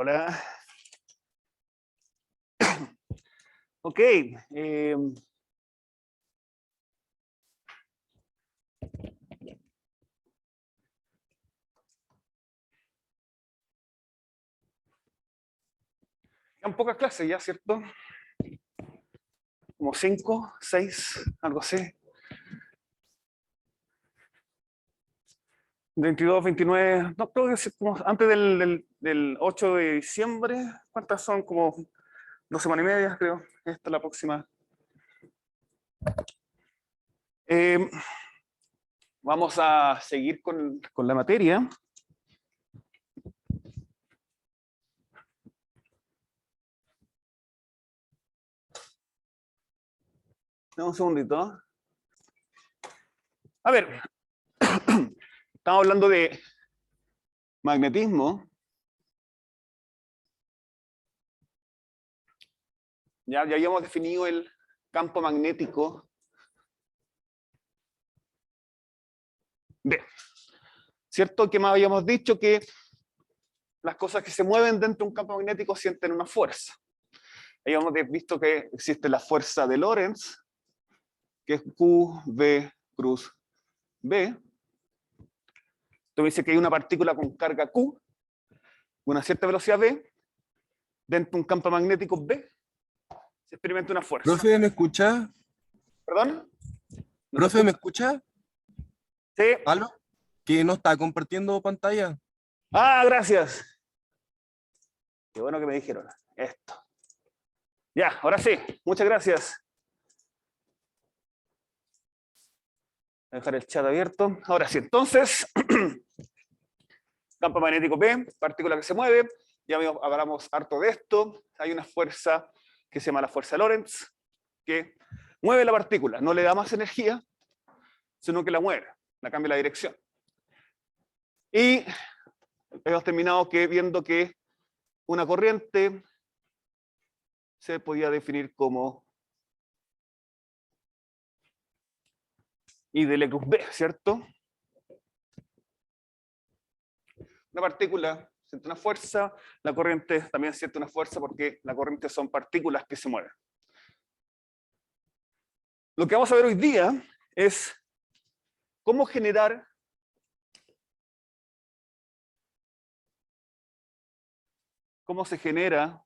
Hola. Ok. Quedan pocas clases ya, ¿cierto? Como 5, 6, algo así. 22, 29, no creo que es como antes del 8 de diciembre. ¿Cuántas son? Como 2 semanas y media, creo. Esta es la próxima. Vamos a seguir con la materia. Dame un segundito. A ver, estamos hablando de magnetismo. Ya habíamos definido el campo magnético B. ¿Cierto? Que más habíamos dicho que las cosas que se mueven dentro de un campo magnético sienten una fuerza. Habíamos visto que existe la fuerza de Lorentz, que es QV cruz B. Entonces dice que hay una partícula con carga Q, una cierta velocidad V, dentro de un campo magnético B, se experimenta una fuerza. Profe, ¿me escucha? ¿Perdón? ¿No Profe, ¿me escucha? Sí. ¿Aló? Que no está compartiendo pantalla. Ah, gracias. Qué bueno que me dijeron esto. Ya, ahora sí. Muchas gracias. Voy a dejar el chat abierto. Ahora sí, entonces, campo magnético B, partícula que se mueve. Ya hablamos harto de esto. Hay una fuerza que se llama la fuerza de Lorentz, que mueve la partícula. No le da más energía, sino que la mueve, la cambia la dirección. Y hemos terminado viendo que una corriente se podía definir como I de L cruz B, ¿cierto? Una partícula siente una fuerza, la corriente también siente una fuerza porque la corriente son partículas que se mueven. Lo que vamos a ver hoy día es cómo generar cómo se genera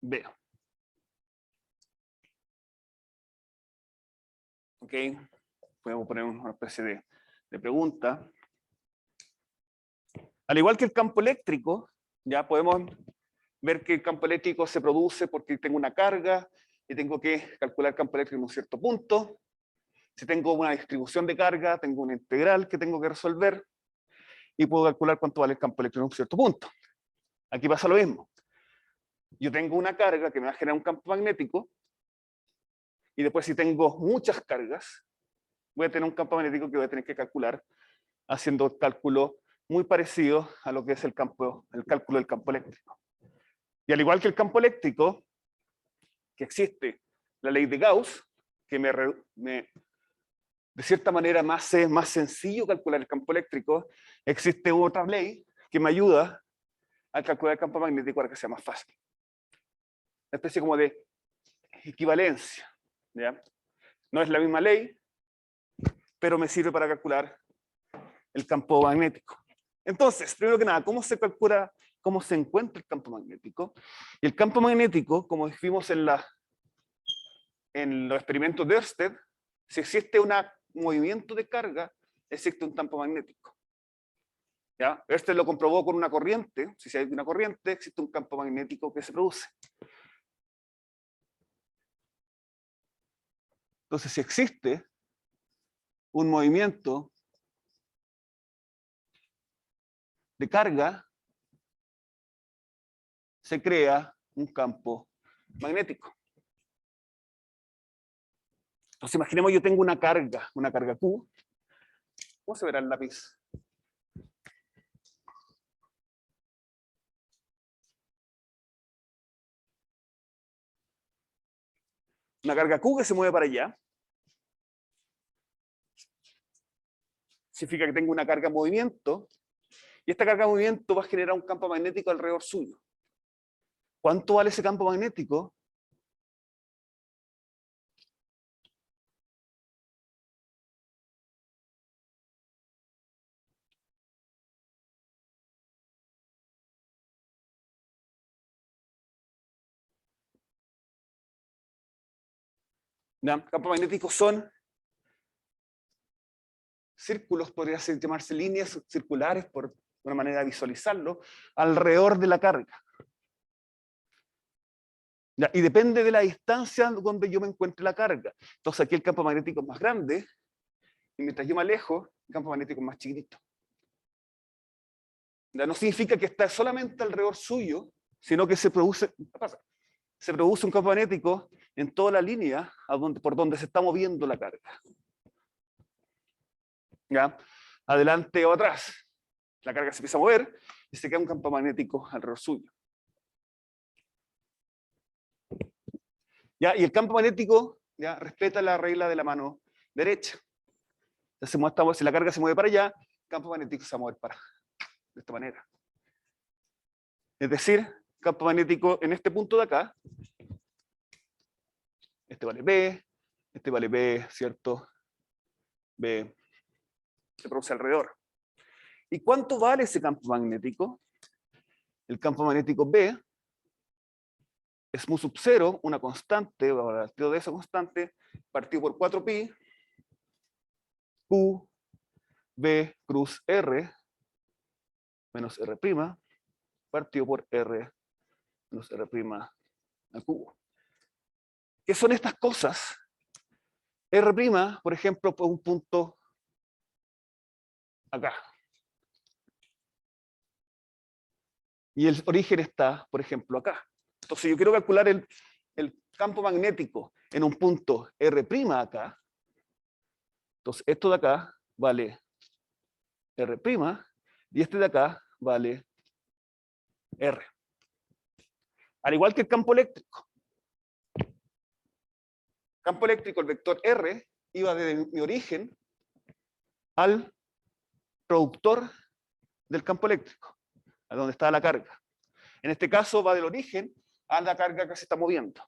B. ¿Ok? Podemos poner una especie de pregunta. Al igual que el campo eléctrico, ya podemos ver que el campo eléctrico se produce porque tengo una carga y tengo que calcular el campo eléctrico en un cierto punto. Si tengo una distribución de carga, tengo una integral que tengo que resolver y puedo calcular cuánto vale el campo eléctrico en un cierto punto. Aquí pasa lo mismo. Yo tengo una carga que me va a generar un campo magnético y después si tengo muchas cargas, voy a tener un campo magnético que voy a tener que calcular haciendo cálculos muy parecidos a lo que es el cálculo del campo eléctrico. Y al igual que el campo eléctrico, que existe la ley de Gauss, que de cierta manera me hace más sencillo calcular el campo eléctrico, existe otra ley que me ayuda a calcular el campo magnético para que sea más fácil. Una especie como de equivalencia. ¿Ya? No es la misma ley, pero me sirve para calcular el campo magnético. Entonces, primero que nada, ¿cómo se calcula, cómo se encuentra el campo magnético? Y el campo magnético, como vimos en los experimentos de Ørsted, si existe un movimiento de carga, existe un campo magnético. ¿Ya? Ørsted lo comprobó con una corriente. Si hay una corriente, existe un campo magnético que se produce. Entonces, si existe un movimiento de carga, se crea un campo magnético. Entonces, imaginemos yo tengo una carga Q. ¿Cómo se verá el lápiz? Una carga Q que se mueve para allá. Significa que tengo una carga en movimiento. Y esta carga de movimiento va a generar un campo magnético alrededor suyo. ¿Cuánto vale ese campo magnético? ¿Ya? Campos magnéticos son círculos, podría llamarse líneas circulares, por una manera de visualizarlo, alrededor de la carga. ¿Ya? Y depende de la distancia donde yo me encuentre la carga. Entonces aquí el campo magnético es más grande, y mientras yo me alejo, el campo magnético es más chiquitito. ¿Ya? No significa que está solamente alrededor suyo, sino que se produce un campo magnético en toda la línea por donde se está moviendo la carga. ¿Ya? Adelante o atrás. La carga se empieza a mover y se queda un campo magnético alrededor suyo. ¿Ya? Y el campo magnético, ¿ya?, respeta la regla de la mano derecha. Entonces, si la carga se mueve para allá, el campo magnético se va a mover de esta manera. Es decir, campo magnético en este punto de acá, este vale B, este vale B, ¿cierto? B se produce alrededor. ¿Y cuánto vale ese campo magnético? El campo magnético B es mu sub 0, una constante, partido de esa constante, partido por 4pi, Q, B cruz R, menos R', partido por R, menos R' al cubo. ¿Qué son estas cosas? R', por ejemplo, por un punto acá. Y el origen está, por ejemplo, acá. Entonces yo quiero calcular el campo magnético en un punto R' acá. Entonces esto de acá vale R', y este de acá vale R. Al igual que el campo eléctrico. Campo eléctrico, el vector R, iba desde mi origen al productor del campo eléctrico, a donde está la carga. En este caso va del origen a la carga que se está moviendo.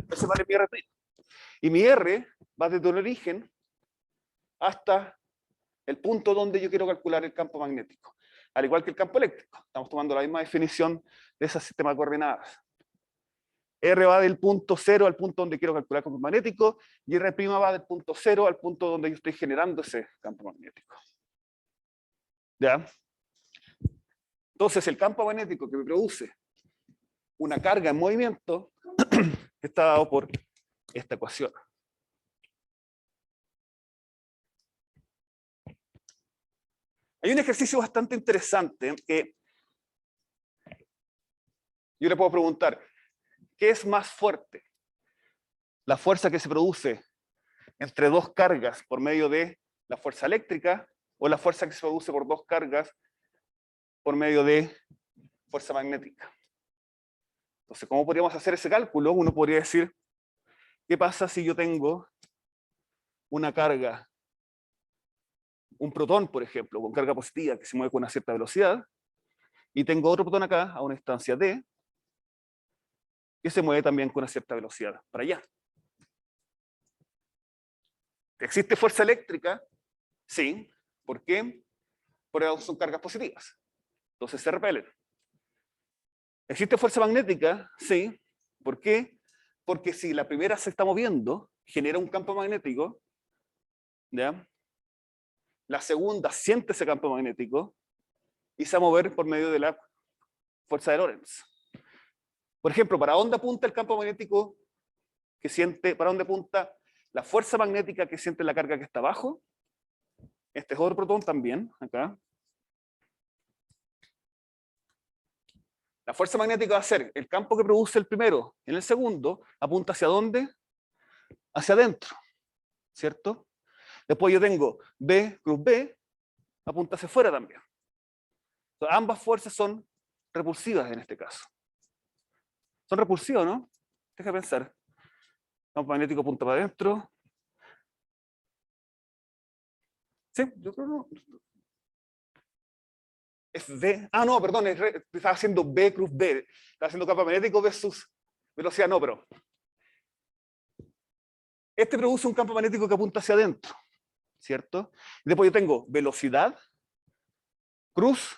Ese vale mi R'. Y mi R va desde el origen hasta el punto donde yo quiero calcular el campo magnético. Al igual que el campo eléctrico. Estamos tomando la misma definición de ese sistema de coordenadas. R va del punto 0 al punto donde quiero calcular el campo magnético, y R' va del punto 0 al punto donde yo estoy generando ese campo magnético. ¿Ya? Entonces, el campo magnético que me produce una carga en movimiento está dado por esta ecuación. Hay un ejercicio bastante interesante que yo le puedo preguntar: ¿qué es más fuerte? ¿La fuerza que se produce entre dos cargas por medio de la fuerza eléctrica, o la fuerza que se produce por dos cargas por medio de fuerza magnética? Entonces, ¿cómo podríamos hacer ese cálculo? Uno podría decir: ¿qué pasa si yo tengo una carga, un protón, por ejemplo, con carga positiva que se mueve con una cierta velocidad, y tengo otro protón acá a una distancia d, que se mueve también con una cierta velocidad para allá? ¿Existe fuerza eléctrica? Sí. ¿Por qué? Porque son cargas positivas. Entonces se repelen. ¿Existe fuerza magnética? Sí. ¿Por qué? Porque si la primera se está moviendo, genera un campo magnético, ¿ya? La segunda siente ese campo magnético y se va a mover por medio de la fuerza de Lorentz. Por ejemplo, ¿para dónde apunta el campo magnético que siente? ¿Para dónde apunta la fuerza magnética que siente la carga que está abajo? Este es otro protón también, acá. La fuerza magnética va a ser el campo que produce el primero en el segundo, apunta hacia dónde? Hacia adentro, ¿cierto? Después yo tengo B cruz B, apunta hacia afuera también. Entonces, ambas fuerzas son repulsivas en este caso. Son repulsivas, ¿no? Deja de pensar. Campo magnético apunta para adentro. Sí, yo creo no. Es V. Ah, no, perdón, estaba haciendo B cruz B. Estaba haciendo campo magnético versus velocidad, no, pero este produce un campo magnético que apunta hacia adentro, ¿cierto? Y después yo tengo velocidad, cruz,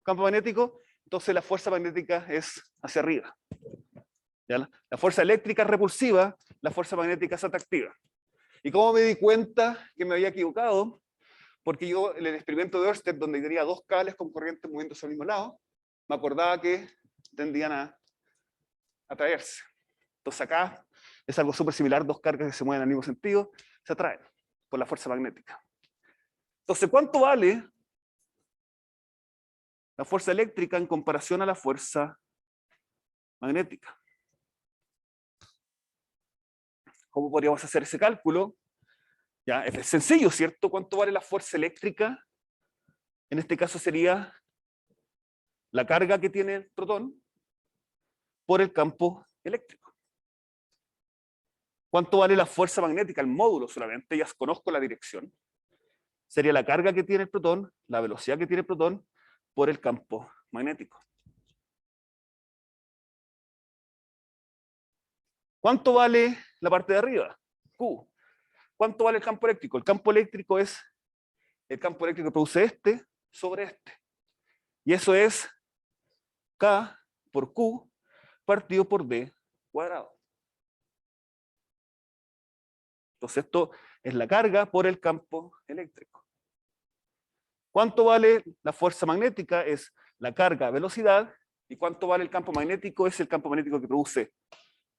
campo magnético, entonces la fuerza magnética es hacia arriba. ¿Ya? La fuerza eléctrica es repulsiva, la fuerza magnética es atractiva. ¿Y cómo me di cuenta que me había equivocado? Porque yo en el experimento de Ørsted, donde tenía dos cables con corrientes moviéndose al mismo lado, me acordaba que tendían a atraerse. Entonces acá es algo súper similar, dos cargas que se mueven al mismo sentido, se atraen por la fuerza magnética. Entonces, ¿cuánto vale la fuerza eléctrica en comparación a la fuerza magnética? ¿Cómo podríamos hacer ese cálculo? Ya, es sencillo, ¿cierto? ¿Cuánto vale la fuerza eléctrica? En este caso sería la carga que tiene el protón por el campo eléctrico. ¿Cuánto vale la fuerza magnética? El módulo solamente, ya conozco la dirección. Sería la carga que tiene el protón, la velocidad que tiene el protón por el campo magnético. ¿Cuánto vale la parte de arriba? Q. ¿Cuánto vale el campo eléctrico? El campo eléctrico es el campo eléctrico que produce este sobre este. Y eso es K por Q partido por D cuadrado. Entonces esto es la carga por el campo eléctrico. ¿Cuánto vale la fuerza magnética? Es la carga, velocidad. ¿Y cuánto vale el campo magnético? Es el campo magnético que produce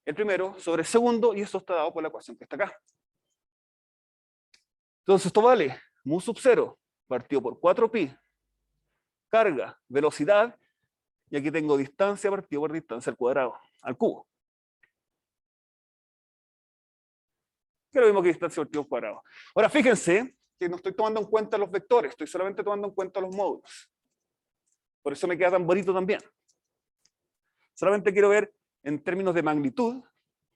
el primero sobre el segundo, y eso está dado por la ecuación que está acá. Entonces esto vale mu sub 0 partido por 4pi, carga, velocidad, y aquí tengo distancia partido por distancia al cuadrado, al cubo. Que es lo mismo que distancia partido al cuadrado. Ahora fíjense que no estoy tomando en cuenta los vectores, estoy solamente tomando en cuenta los módulos. Por eso me queda tan bonito también. Solamente quiero ver en términos de magnitud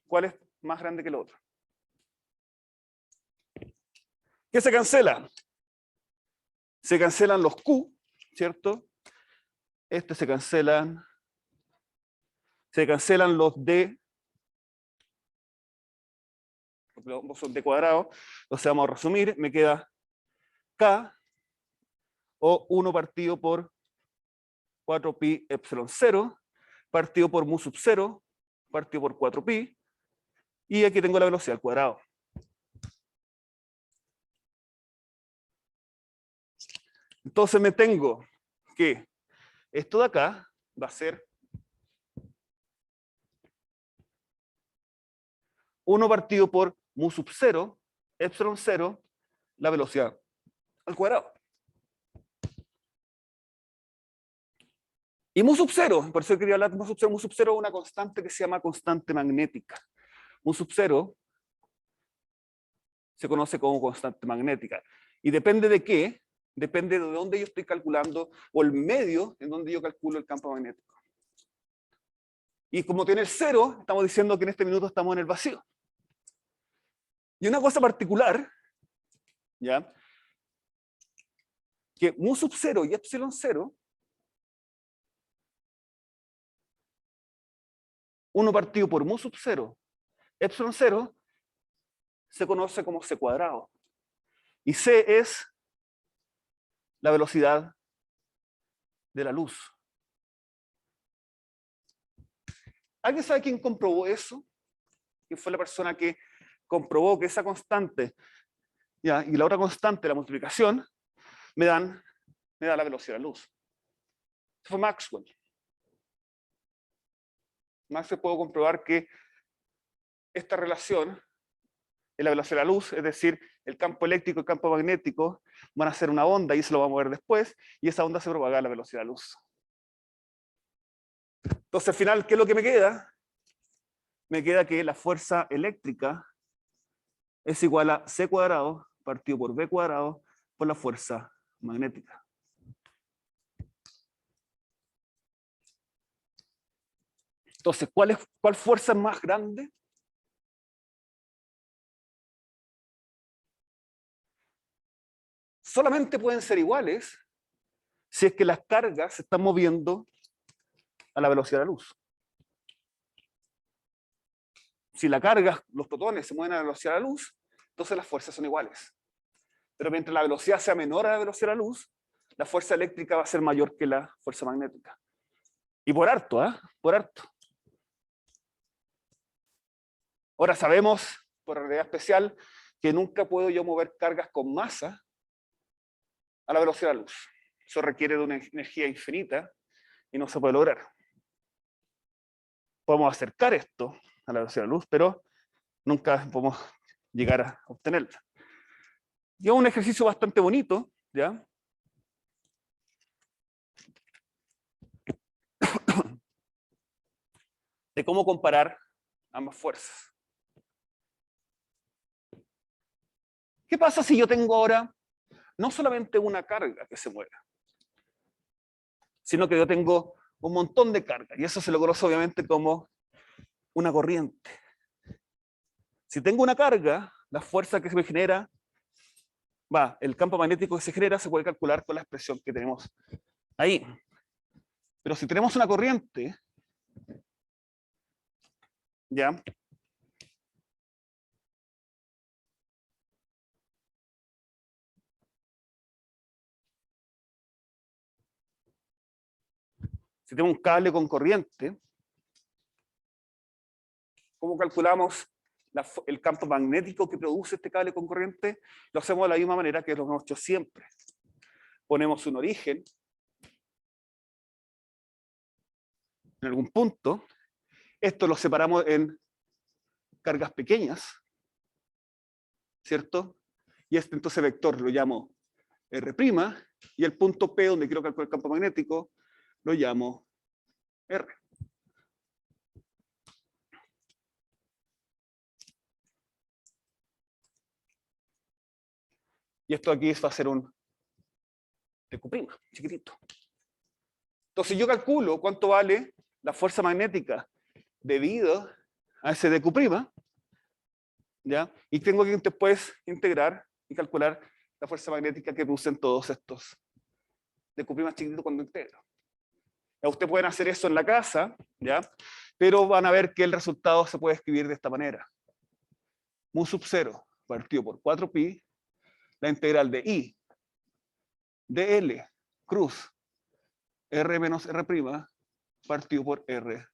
cuál es más grande que el otro. ¿Qué se cancela? Se cancelan los Q, ¿cierto? Se cancelan los D, porque ambos son D cuadrado, entonces vamos a resumir, me queda K, o 1 partido por 4pi epsilon 0, partido por mu sub 0, partido por 4pi, y aquí tengo la velocidad al cuadrado. Entonces me tengo que esto de acá va a ser 1 partido por mu sub 0, epsilon 0, la velocidad al cuadrado. Y mu sub 0, por eso quería hablar de mu sub 0. Mu sub 0 es una constante que se llama constante magnética. Mu sub 0 se conoce como constante magnética. Y depende de qué, depende de dónde yo estoy calculando, o el medio en donde yo calculo el campo magnético. Y como tiene el 0, estamos diciendo que en este minuto estamos en el vacío. Y una cosa particular, ¿ya? Que mu sub 0 y epsilon 0, 1 partido por mu sub 0, epsilon 0, se conoce como c cuadrado. Y c es la velocidad de la luz. ¿Alguien sabe quién comprobó eso? ¿Quién fue la persona que comprobó que esa constante, ¿ya? Y la otra constante, la multiplicación, me da la velocidad de la luz? Fue Maxwell. Maxwell pudo comprobar que esta relación en la velocidad de la luz, es decir, el campo eléctrico y el campo magnético, van a hacer una onda, y se lo vamos a ver después, y esa onda se propaga a la velocidad de la luz. Entonces, al final, ¿qué es lo que me queda? Me queda que la fuerza eléctrica es igual a c cuadrado partido por b cuadrado por la fuerza magnética. Entonces, ¿cuál fuerza es más grande? solamente pueden ser iguales si es que las cargas se están moviendo a la velocidad de la luz. Si la carga, los protones se mueven a la velocidad de la luz, entonces las fuerzas son iguales. Pero mientras la velocidad sea menor a la velocidad de la luz, la fuerza eléctrica va a ser mayor que la fuerza magnética. Y por harto, ¿eh? Por harto. Ahora sabemos, por realidad especial, que nunca puedo yo mover cargas con masa a la velocidad de la luz. Eso requiere de una energía infinita y no se puede lograr. Podemos acercar esto a la velocidad de la luz, pero nunca podemos llegar a obtenerla. Y es un ejercicio bastante bonito, ¿ya? De cómo comparar ambas fuerzas. ¿Qué pasa si yo tengo ahora no solamente una carga que se mueve, sino que yo tengo un montón de cargas? Y eso se lo conoce obviamente como una corriente. Si tengo una carga, la fuerza que se me genera, el campo magnético que se genera se puede calcular con la expresión que tenemos ahí. Pero si tenemos una corriente, ¿ya? Si tenemos un cable con corriente, ¿cómo calculamos el campo magnético que produce este cable con corriente? Lo hacemos de la misma manera que lo hemos hecho siempre. Ponemos un origen en algún punto. Esto lo separamos en cargas pequeñas, ¿cierto? Y este entonces vector lo llamo R', y el punto P, donde quiero calcular el campo magnético, lo llamo R. Y esto aquí va a ser un dq', chiquitito. Entonces yo calculo cuánto vale la fuerza magnética debido a ese dq', ¿ya? Y tengo que después integrar y calcular la fuerza magnética que producen todos estos dq' chiquititos cuando integro. Ya, ustedes pueden hacer eso en la casa, ¿ya? Pero van a ver que el resultado se puede escribir de esta manera. Mu sub 0 partido por 4pi, la integral de I dl cruz R menos R' partido por R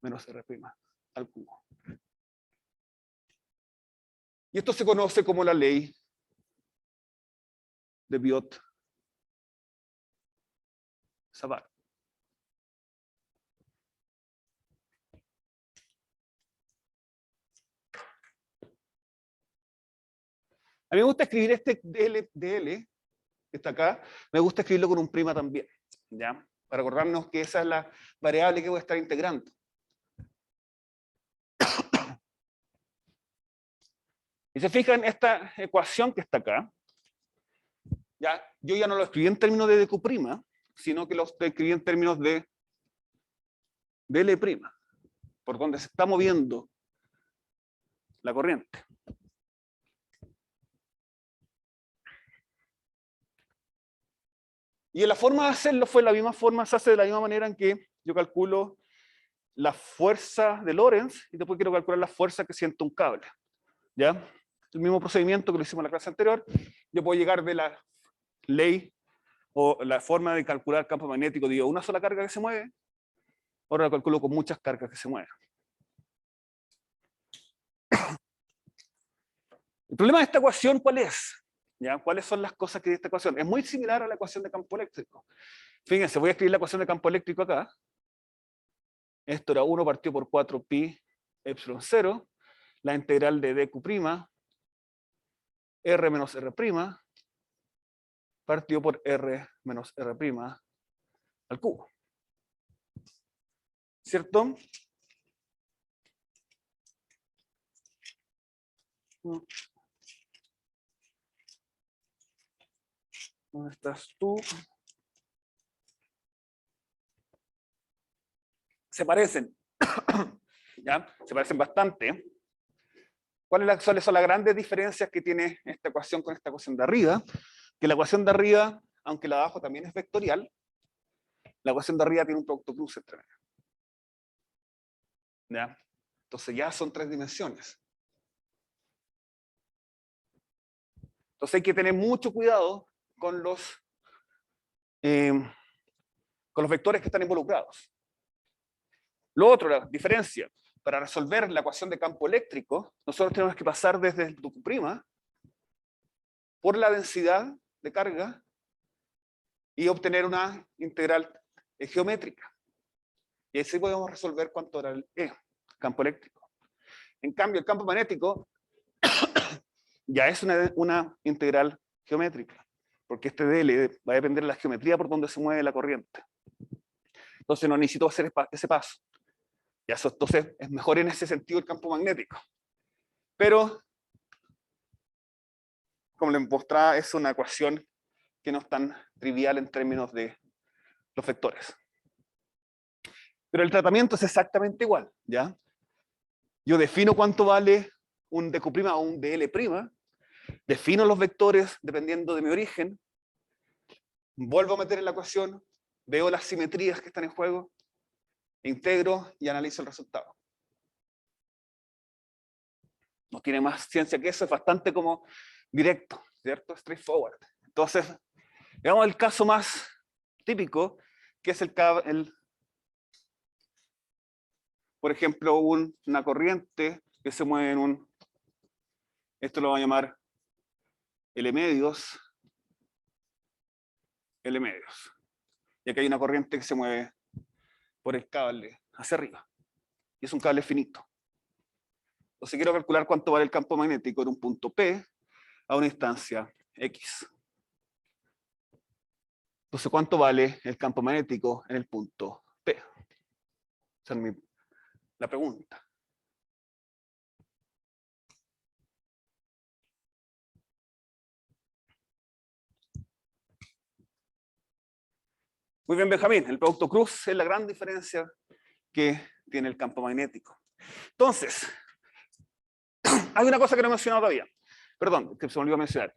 menos R' al cubo. Y esto se conoce como la ley de Biot-Savart. A mí me gusta escribir este dl que está acá, me gusta escribirlo con un prima también, ¿ya? Para acordarnos que esa es la variable que voy a estar integrando. Y se fijan, esta ecuación que está acá, ¿ya? Yo ya no lo escribí en términos de dq', sino que lo escribí en términos de dl', por donde se está moviendo la corriente. Y la forma de hacerlo fue la misma forma, se hace de la misma manera en que yo calculo la fuerza de Lorentz y después quiero calcular la fuerza que siente un cable. ¿Ya? El mismo procedimiento que lo hicimos en la clase anterior. Yo puedo llegar de la ley o la forma de calcular campo magnético, digo, una sola carga que se mueve, ahora lo calculo con muchas cargas que se mueven. El problema de esta ecuación, ¿cuál es? ¿Ya? ¿Cuáles son las cosas que de esta ecuación? Es muy similar a la ecuación de campo eléctrico. Fíjense, voy a escribir la ecuación de campo eléctrico acá. Esto era 1 partido por 4pi epsilon 0, la integral de dq', r menos r', partido por r menos r' al cubo. ¿Cierto? ¿Dónde estás tú? Se parecen. ¿Ya? Se parecen bastante. ¿Cuáles son las grandes diferencias que tiene esta ecuación con esta ecuación de arriba? que la ecuación de arriba, aunque la de abajo también es vectorial, la ecuación de arriba tiene un producto cruz entre medio. ¿Ya? Entonces ya son 3 dimensiones. Entonces hay que tener mucho cuidado con los vectores que están involucrados. Lo otro, la diferencia, para resolver la ecuación de campo eléctrico, nosotros tenemos que pasar desde el tu prima por la densidad de carga y obtener una integral geométrica. Y así podemos resolver cuánto era el campo eléctrico. En cambio, el campo magnético ya es una integral geométrica, porque este dl va a depender de la geometría por donde se mueve la corriente. Entonces no necesito hacer ese paso. Ya eso, entonces es mejor en ese sentido el campo magnético. Pero, como les mostraba, es una ecuación que no es tan trivial en términos de los vectores. Pero el tratamiento es exactamente igual, ¿ya? Yo defino cuánto vale un dq' o un dl', defino los vectores dependiendo de mi origen, vuelvo a meter en la ecuación, veo las simetrías que están en juego, integro y analizo el resultado. No tiene más ciencia que eso, es bastante como directo, ¿cierto? Straightforward. Entonces, veamos el caso más típico, que es por ejemplo, una corriente que se mueve en esto lo voy a llamar L medios. Y aquí hay una corriente que se mueve por el cable hacia arriba. Y es un cable finito. Entonces quiero calcular cuánto vale el campo magnético en un punto P a una instancia X. Entonces, ¿cuánto vale el campo magnético en el punto P? Esa es la pregunta. Muy bien, Benjamín. El producto cruz es la gran diferencia que tiene el campo magnético. Entonces, hay una cosa que no he mencionado todavía. Perdón, que se me olvidó mencionar.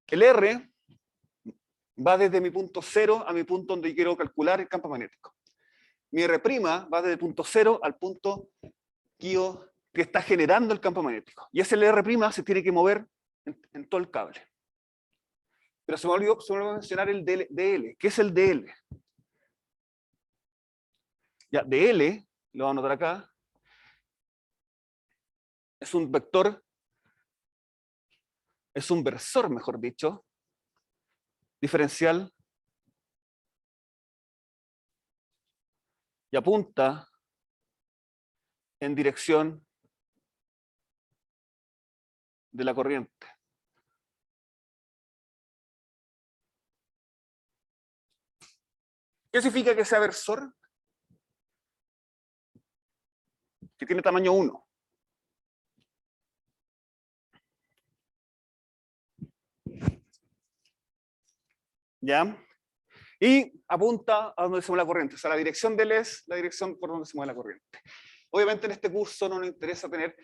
El R va desde mi punto cero a mi punto donde quiero calcular el campo magnético. Mi R' va desde el punto cero al punto que está generando el campo magnético. Y ese R' se tiene que mover en todo el cable. Pero se me olvidó mencionar el DL. ¿Qué es el DL? Ya, DL, lo voy a anotar acá, es un vector, es un versor, mejor dicho, diferencial y apunta en dirección de la corriente. ¿Qué significa que sea versor? Que tiene tamaño 1. ¿Ya? Y apunta a donde se mueve la corriente. O sea, la dirección de él es la dirección por donde se mueve la corriente. Obviamente en este curso no nos interesa tener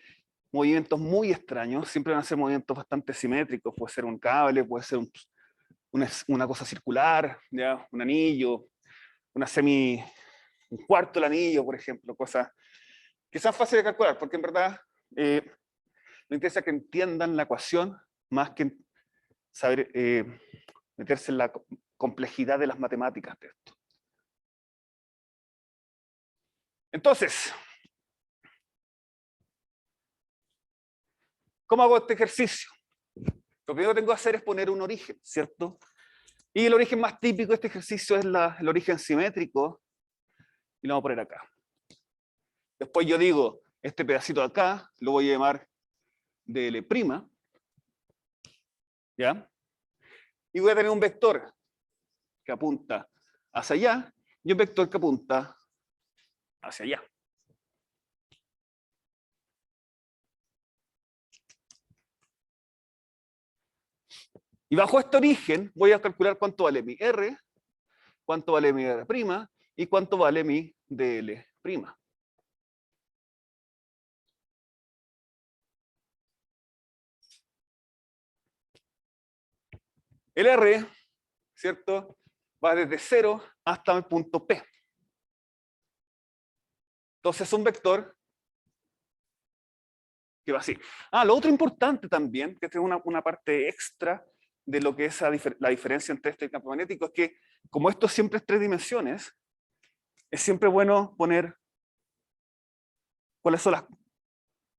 movimientos muy extraños, siempre van a ser movimientos bastante simétricos, puede ser un cable, puede ser una cosa circular, ¿ya? Un anillo, un cuarto del anillo, por ejemplo, cosas que sean fáciles de calcular, porque en verdad me interesa que entiendan la ecuación más que saber meterse en la complejidad de las matemáticas de esto. Entonces, ¿cómo hago este ejercicio? Lo primero que tengo que hacer es poner un origen, ¿cierto? Y el origen más típico de este ejercicio es el origen simétrico, y lo vamos a poner acá. Después yo digo, este pedacito de acá lo voy a llamar dl', ¿ya? Y voy a tener un vector que apunta hacia allá y un vector que apunta hacia allá. Y bajo este origen voy a calcular cuánto vale mi R, cuánto vale mi R' y cuánto vale mi dl'. El R, ¿cierto? Va desde 0 hasta el punto P. Entonces es un vector que va así. Lo otro importante también, que es una parte extra de lo que es la diferencia entre este campo magnético, es que como esto siempre es 3 dimensiones, es siempre bueno poner cuáles son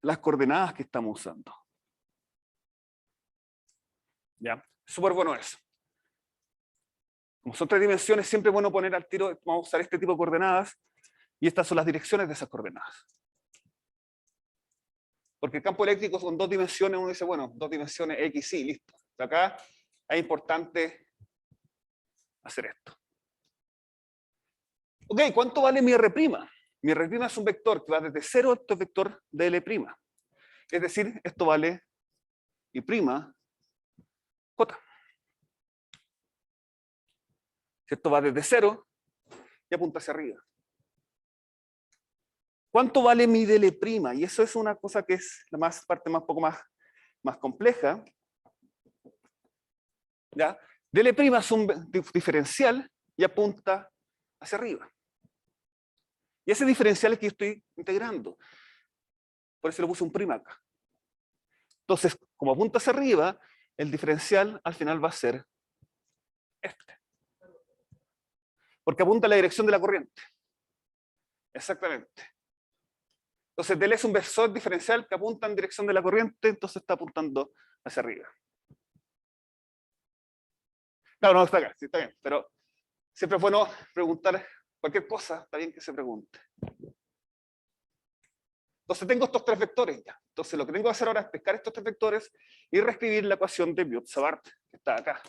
las coordenadas que estamos usando. ¿Ya? Súper bueno eso. Como son 3 dimensiones, siempre es bueno poner al tiro, vamos a usar este tipo de coordenadas, y estas son las direcciones de esas coordenadas. Porque el campo eléctrico son 2 dimensiones, uno dice, bueno, 2 dimensiones X, sí, listo. Acá es importante hacer esto. Ok, ¿cuánto vale mi R'? Mi R' es un vector que va desde 0, esto es vector de L'. Es decir, esto vale I', J. Si esto va desde 0 y apunta hacia arriba. ¿Cuánto vale mi dL'? Y eso es una cosa que es la parte un poco más compleja. ¿Ya? Dl' es un diferencial y apunta hacia arriba. Y ese diferencial es que yo estoy integrando. Por eso le puse un prima acá. Entonces, como apunta hacia arriba, el diferencial al final va a ser este. Porque apunta a la dirección de la corriente. Exactamente. Entonces, dl es un vector diferencial que apunta en dirección de la corriente, entonces está apuntando hacia arriba. Claro, no, está acá, sí, está bien, pero siempre es bueno preguntar cualquier cosa, está bien que se pregunte. Entonces tengo estos 3 vectores ya. Entonces lo que tengo que hacer ahora es pescar estos 3 vectores y reescribir la ecuación de Biot-Savart, que está acá.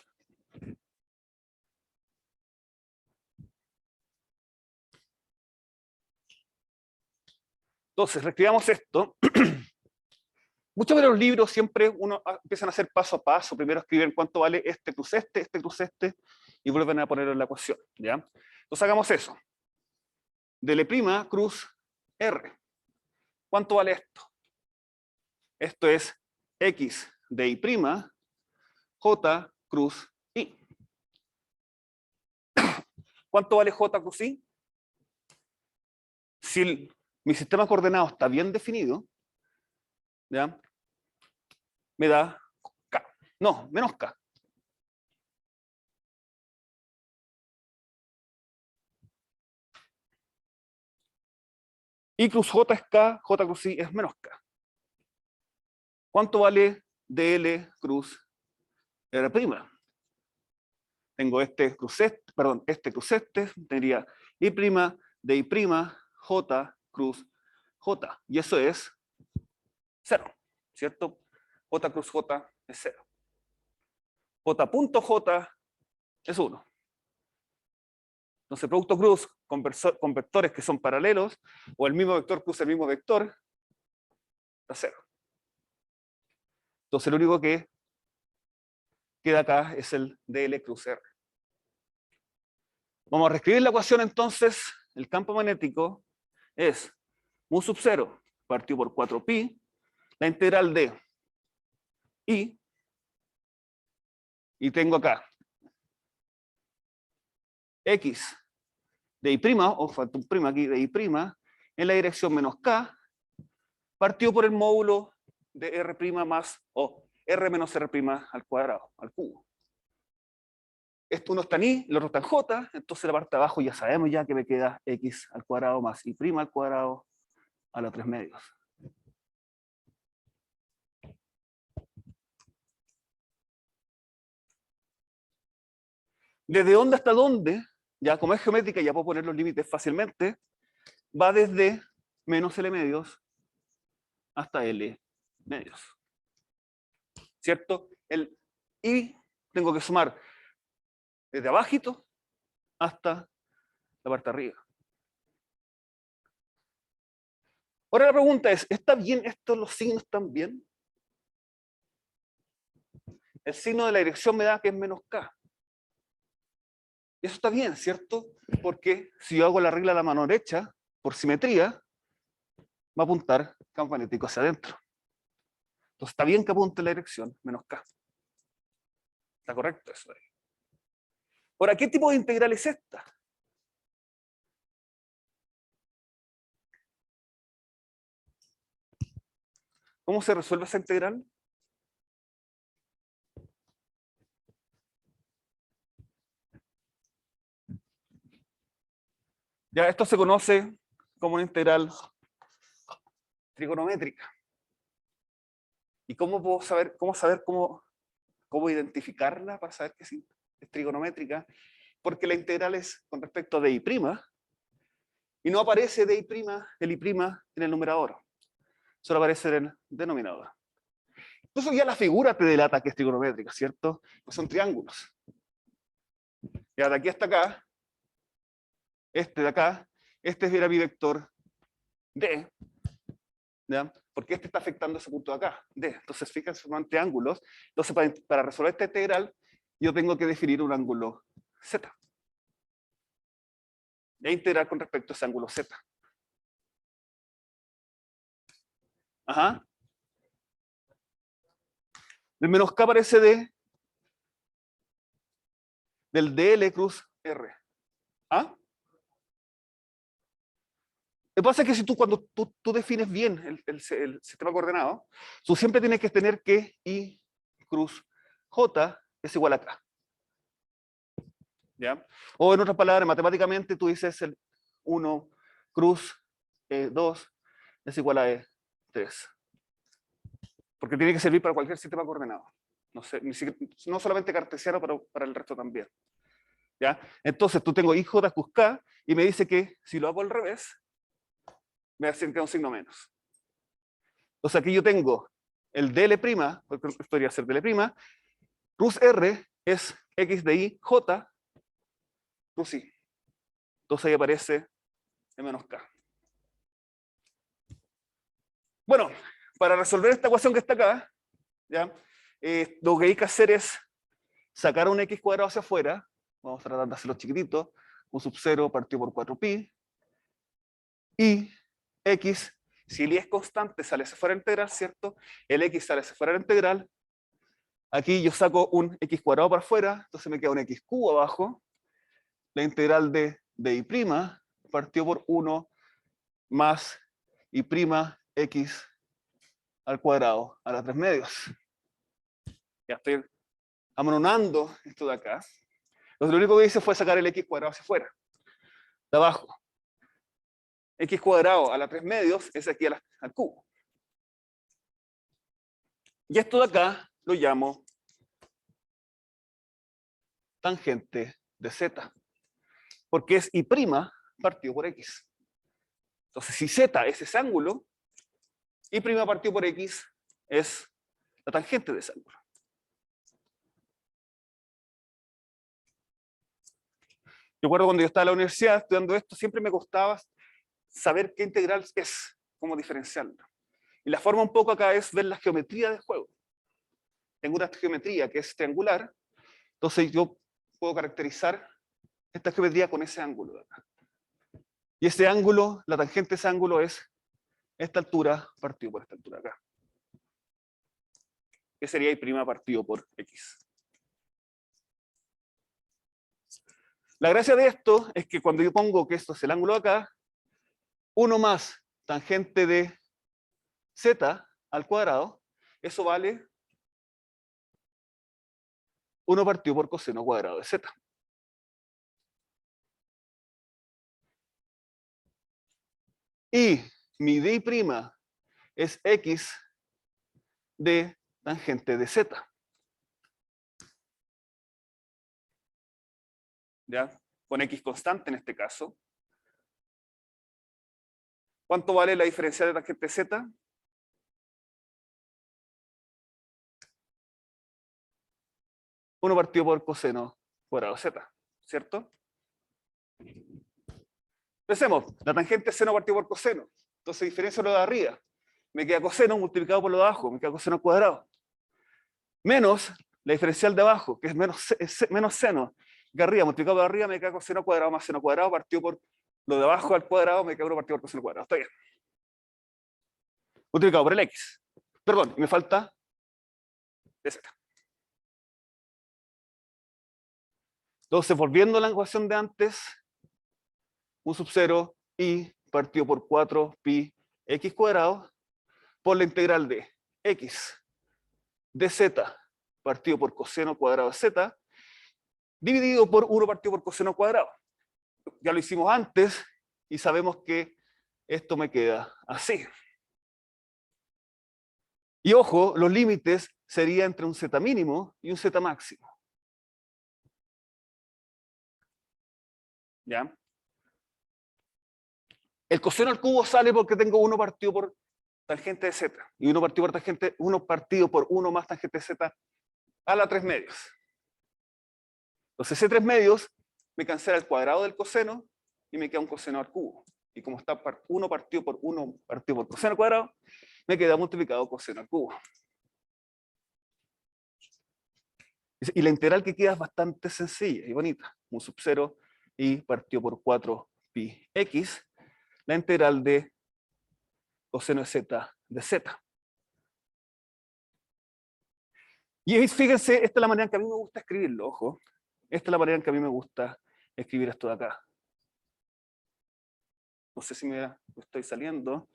Entonces, reescribamos esto. Muchos de los libros siempre uno empiezan a hacer paso a paso. Primero escriben cuánto vale este cruz este, y vuelven a ponerlo en la ecuación. ¿Ya? Entonces hagamos eso. Dl' cruz R. ¿Cuánto vale esto? Esto es X de I', J cruz I. ¿Cuánto vale J cruz I? Si mi sistema de coordenadas está bien definido, ¿ya? Me da K. No, menos K. I cruz J es K, J cruz I es menos K. ¿Cuánto vale dl cruz R'? Tengo este cruz este, tendría I' de I', J cruz J. Y eso es 0, ¿cierto? J cruz J es 0. J.J es 1. Entonces, producto cruz con vectores que son paralelos, o el mismo vector cruza el mismo vector, da 0. Entonces, lo único que queda acá es el dl cruz R. Vamos a reescribir la ecuación entonces. El campo magnético es mu sub 0 partido por 4pi, la integral de I, y tengo acá X de I', o falta un prima aquí, de I', en la dirección menos K, partido por el módulo de R' más, o R menos R' al cuadrado, al cubo. Esto uno está en I, el otro está en J, entonces la parte de abajo ya sabemos ya que me queda X al cuadrado más I' al cuadrado a la 3 medios. ¿Desde dónde hasta dónde? Ya como es geométrica ya puedo poner los límites fácilmente. Va desde menos L medios hasta L medios. ¿Cierto? Y tengo que sumar desde abajito hasta la parte de arriba. Ahora la pregunta es, ¿está bien estos los signos están bien? El signo de la dirección me da que es menos K. Y eso está bien, ¿cierto? Porque si yo hago la regla a la mano derecha, por simetría, va a apuntar campo magnético hacia adentro. Entonces está bien que apunte la dirección menos K. Está correcto eso ahí. Ahora, ¿qué tipo de integral es esta? ¿Cómo se resuelve esa integral? Ya, esto se conoce como una integral trigonométrica. ¿Y cómo puedo saber, cómo identificarla para saber que sí, es trigonométrica? Porque la integral es con respecto a di', y no aparece di', el i' en el numerador. Solo aparece en el denominador. Entonces ya la figura te delata que es trigonométrica, ¿cierto? Pues son triángulos. Ya de aquí hasta acá, este de acá, este era mi vector D, ¿ya? Porque este está afectando ese punto de acá, D. Entonces, fíjense, forman triángulos. Entonces, para resolver esta integral, yo tengo que definir un ángulo Z. E integrar con respecto a ese ángulo Z. Ajá. El menos K aparece del DL cruz R. ¿Ah? Lo que pasa es que si cuando tú defines bien el sistema coordenado, tú siempre tienes que tener que I cruz J es igual a K. ¿Ya? O en otras palabras, matemáticamente tú dices el 1 cruz 2 es igual a E 3. Porque tiene que servir para cualquier sistema coordenado. No, sé, no solamente cartesiano, pero para el resto también. ¿Ya? Entonces tú tengo IJ cruz K y me dice que si lo hago al revés, me acerca un signo menos. Entonces aquí yo tengo el DL', porque podría ser DL', cruz R es X de I, J, cruz I. Entonces ahí aparece E menos K. Bueno, para resolver esta ecuación que está acá, ¿ya? Lo que hay que hacer es sacar un X cuadrado hacia afuera. Vamos a tratar de hacerlo chiquitito. Un sub 0 partido por 4pi. Y X, si el I es constante, sale hacia fuera integral, ¿cierto? El X sale hacia fuera integral. Aquí yo saco un X cuadrado para afuera, entonces me queda un X cubo abajo. La integral de I' partido por 1 más I' X al cuadrado a las 3 medios. Ya estoy amononando esto de acá. Entonces lo único que hice fue sacar el X cuadrado hacia afuera, de abajo. X cuadrado a las 3 medios es aquí al cubo. Y esto de acá lo llamo tangente de Z, porque es I' partido por X. Entonces, si Z es ese ángulo, I' partido por X es la tangente de ese ángulo. Yo recuerdo cuando yo estaba en la universidad estudiando esto, siempre me costaba saber qué integral es, cómo diferenciarlo. Y la forma un poco acá es ver la geometría del juego. Tengo una geometría que es triangular, entonces yo puedo caracterizar esta geometría con ese ángulo de acá. Y ese ángulo, la tangente de ese ángulo es esta altura partido por esta altura acá. Que sería I' partido por X. La gracia de esto es que cuando yo pongo que esto es el ángulo de acá, 1 más tangente de Z al cuadrado, eso vale 1 partido por coseno cuadrado de Z. Y mi di' es X de tangente de Z. ¿Ya? Con X constante en este caso. ¿Cuánto vale la diferencia de tangente de Z? Uno partido por coseno cuadrado de Z, ¿cierto? Pensemos, la tangente es seno partido por coseno. Entonces diferencio lo de arriba. Me queda coseno multiplicado por lo de abajo, me queda coseno al cuadrado. Menos la diferencial de abajo, que es menos seno, que arriba, multiplicado por arriba, me queda coseno cuadrado más seno cuadrado, partido por lo de abajo al cuadrado, me queda 1 partido por coseno cuadrado. Está bien. Multiplicado por el X. Perdón, y me falta de Z. Entonces, volviendo a la ecuación de antes, un sub 0 y partido por 4 pi x cuadrado por la integral de x de z partido por coseno cuadrado de z dividido por 1 partido por coseno cuadrado. Ya lo hicimos antes y sabemos que esto me queda así. Y ojo, los límites serían entre un z mínimo y un z máximo. ¿Ya? El coseno al cubo sale porque tengo 1 partido por tangente de z y 1 partido por tangente, 1 partido por 1 más tangente de z a la 3 medios. Entonces ese 3 medios me cancela el cuadrado del coseno y me queda un coseno al cubo. Y como está 1 partido por 1 partido por coseno al cuadrado, me queda multiplicado coseno al cubo. Y la integral que queda es bastante sencilla y bonita. Un sub 0 y partido por 4 pi x, la integral de coseno de z. Y fíjense, esta es la manera en que a mí me gusta escribirlo, ojo. Esta es la manera en que a mí me gusta escribir esto de acá. No sé si me estoy saliendo.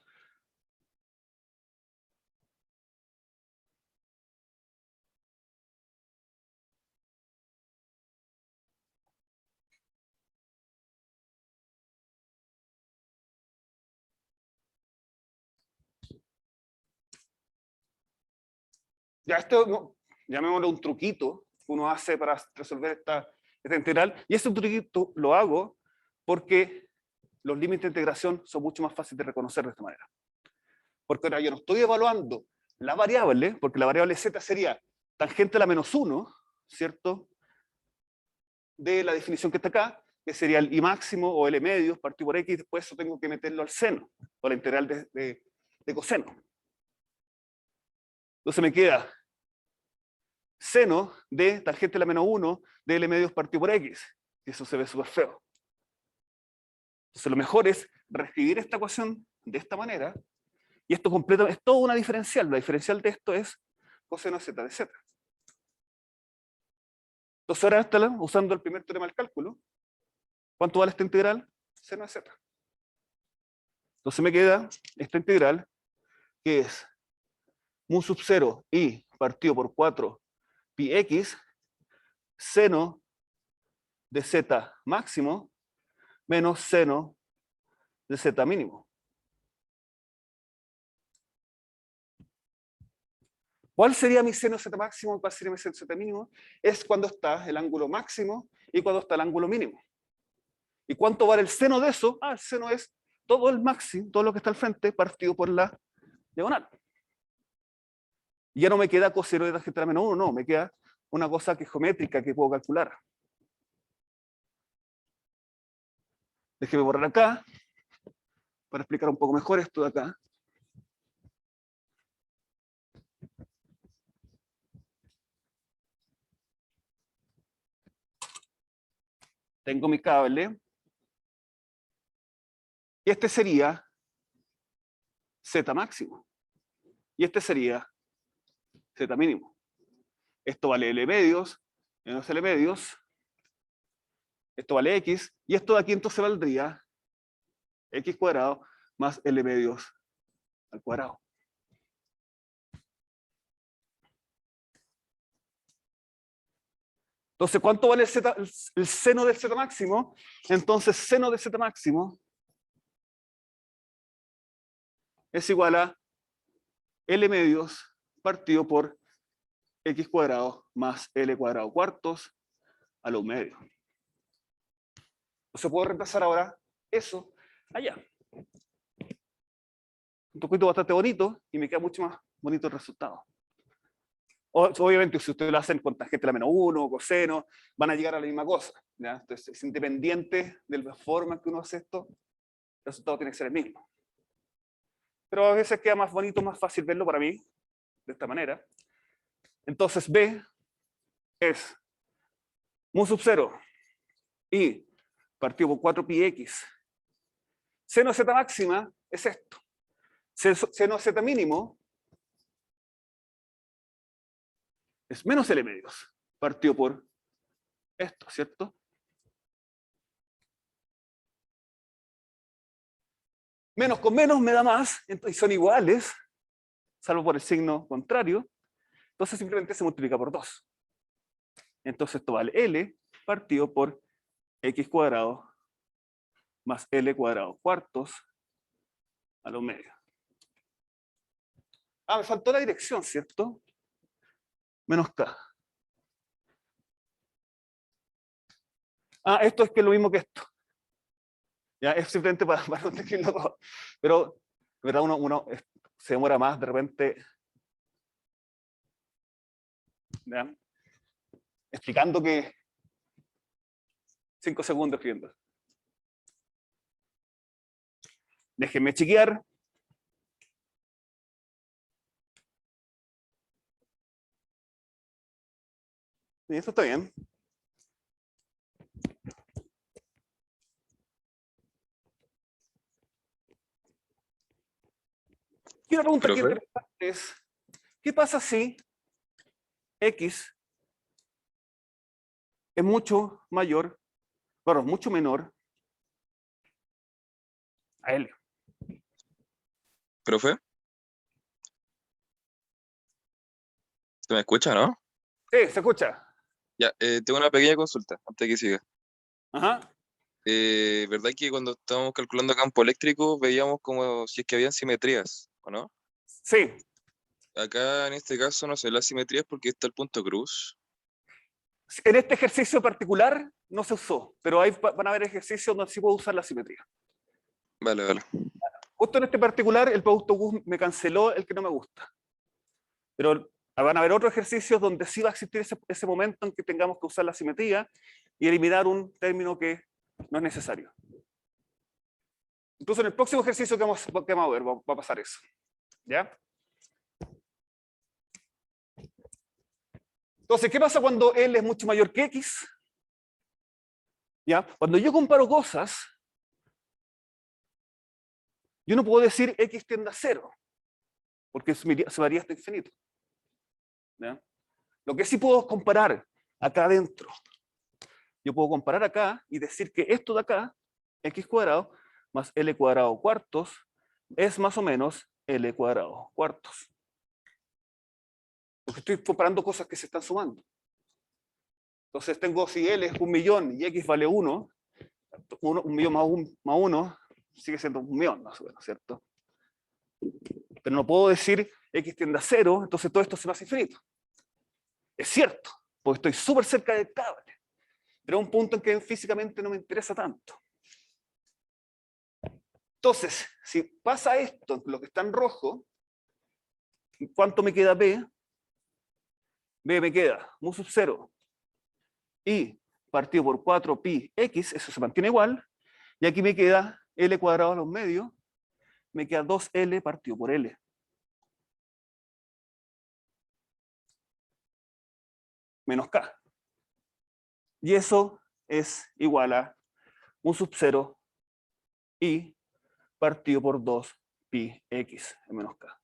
Ya esto, llamémoslo un truquito que uno hace para resolver esta integral. Y ese truquito lo hago porque los límites de integración son mucho más fáciles de reconocer de esta manera. Porque ahora yo no estoy evaluando la variable, porque la variable z sería tangente a la menos 1, ¿cierto? De la definición que está acá, que sería el i máximo o l medios partido por x, después eso tengo que meterlo al seno, o la integral de coseno. Entonces me queda seno de tangente a la menos 1 de l medios partido por x, y eso se ve súper feo. Entonces lo mejor es reescribir esta ecuación de esta manera, y esto es toda una diferencial. La diferencial de esto es coseno z de z. Entonces ahora, usando el primer teorema del cálculo, ¿cuánto vale esta integral? Seno de z. Entonces me queda esta integral, que es mu sub 0 y partido por 4 pi x, seno de z máximo menos seno de z mínimo. ¿Cuál sería mi seno z máximo? ¿Cuál sería mi seno z mínimo? Es cuando está el ángulo máximo y cuando está el ángulo mínimo. ¿Y cuánto vale el seno de eso? El seno es todo el máximo, todo lo que está al frente, partido por la diagonal. Y ya no me queda coseno de tangente a la menos 1, no, me queda una cosa que es geométrica que puedo calcular. Déjeme borrar acá, para explicar un poco mejor esto de acá. Tengo mi cable. Y este sería z máximo. Y este sería z mínimo. Esto vale L medios, menos L medios. Esto vale X. Y esto de aquí entonces valdría X cuadrado más L medios al cuadrado. Entonces, ¿cuánto vale el seno del z máximo? Entonces, seno de z máximo es igual a L medios partido por X cuadrado más L cuadrado cuartos a lo medio. Entonces puedo reemplazar ahora eso allá. Un poquito bastante bonito y me queda mucho más bonito el resultado. Obviamente, si ustedes lo hacen con tangente a la menos 1, coseno, van a llegar a la misma cosa. ¿Ya? Entonces, es independiente de la forma en que uno hace esto, el resultado tiene que ser el mismo. Pero a veces queda más bonito, más fácil verlo para mí, de esta manera. Entonces, B es mu sub 0 y partido por 4 pi x. Seno z máxima es esto. Seno z mínimo es menos L medios, partido por esto, ¿cierto? Menos con menos me da más, y son iguales, salvo por el signo contrario. Entonces simplemente se multiplica por 2. Entonces esto vale L partido por X cuadrado más L cuadrado cuartos a los medios. Me faltó la dirección, ¿cierto? Menos K. Esto es que es lo mismo que esto. Ya, es simplemente para no escribirlo todo. Pero, de verdad, uno se demora más de repente, ¿ya? Explicando que 5 segundos escribiendo. Déjenme chequear. Sí, eso está bien. Y una pregunta aquí Profe, interesante es, ¿qué pasa si X es mucho mayor, bueno, mucho menor a L? profe, ¿se me escucha, no? Sí, se escucha. Ya, tengo una pequeña consulta antes de que siga. Ajá. ¿Verdad que cuando estábamos calculando campo eléctrico veíamos como si es que habían simetrías, ¿o no? Sí. Acá en este caso no sé las simetrías porque está el punto cruz. En este ejercicio particular no se usó, pero van a haber ejercicios donde sí puedo usar la simetría. Vale, vale. Justo en este particular, el producto Gus me canceló el que no me gusta. Pero van a haber otros ejercicios donde sí va a existir ese momento en que tengamos que usar la simetría y eliminar un término que no es necesario. Incluso en el próximo ejercicio que vamos a ver, va a pasar eso. ¿Ya? Entonces, ¿qué pasa cuando L es mucho mayor que X? ¿Ya? Cuando yo comparo cosas, yo no puedo decir X tiende a 0, porque se varía hasta infinito. ¿Ya? Lo que sí puedo comparar acá adentro, yo puedo comparar acá y decir que esto de acá, X cuadrado más L cuadrado cuartos, es más o menos L cuadrado cuartos. Porque estoy comparando cosas que se están sumando. Entonces tengo, si L es 1.000.000 y X vale 1, 1.000.000 más 1 sigue siendo 1.000.000 más o menos, ¿cierto? Pero no puedo decir X tiende a 0, entonces todo esto se me hace infinito. Es cierto, porque estoy súper cerca del cable, pero es un punto en que físicamente no me interesa tanto. Entonces, si pasa esto, lo que está en rojo, ¿cuánto me queda B? B me queda mu sub 0 y partido por 4 pi x, eso se mantiene igual, y aquí me queda L cuadrado a los medios, me queda 2L partido por L. Menos K. Y eso es igual a un sub 0 y partido por 2 pi x en menos K.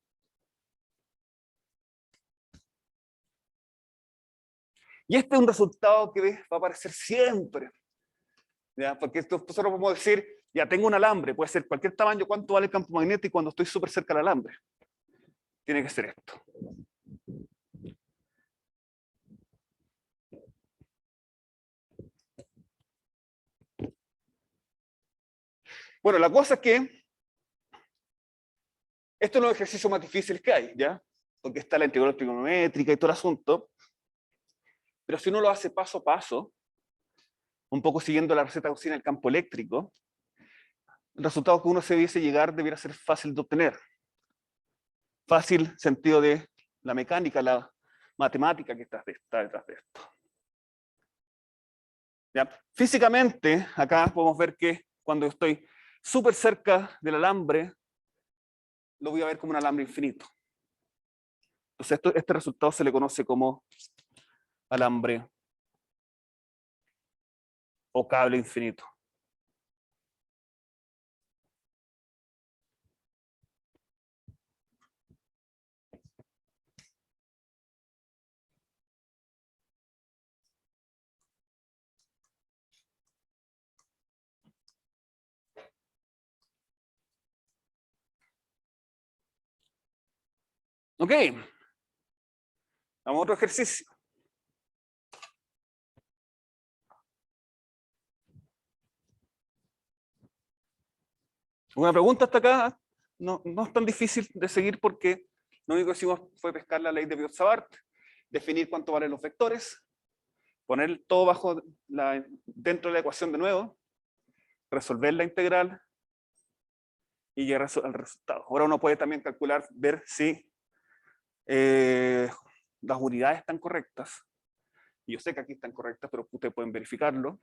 Y este es un resultado que va a aparecer siempre. ¿Ya? Porque nosotros podemos decir, ya tengo un alambre, puede ser cualquier tamaño, ¿cuánto vale el campo magnético cuando estoy súper cerca del alambre? Tiene que ser esto. Bueno, la cosa es que esto es los ejercicios más difíciles que hay, ¿ya? Porque está la integral trigonométrica y todo el asunto. Pero si uno lo hace paso a paso, un poco siguiendo la receta de cocina del campo eléctrico, el resultado que uno se debiese llegar debiera ser fácil de obtener. Fácil, sentido de la mecánica, la matemática que está detrás de esto. ¿Ya? Físicamente, acá podemos ver que cuando estoy súper cerca del alambre, lo voy a ver como un alambre infinito. Entonces, este resultado se le conoce como alambre o cable infinito. Ok. Vamos a otro ejercicio. Una pregunta hasta acá no es tan difícil de seguir porque lo único que hicimos fue pescar la ley de Biot-Savart, definir cuánto valen los vectores, poner todo dentro de la ecuación de nuevo, resolver la integral y llegar al resultado. Ahora uno puede también calcular, ver si las unidades están correctas. Yo sé que aquí están correctas, pero ustedes pueden verificarlo.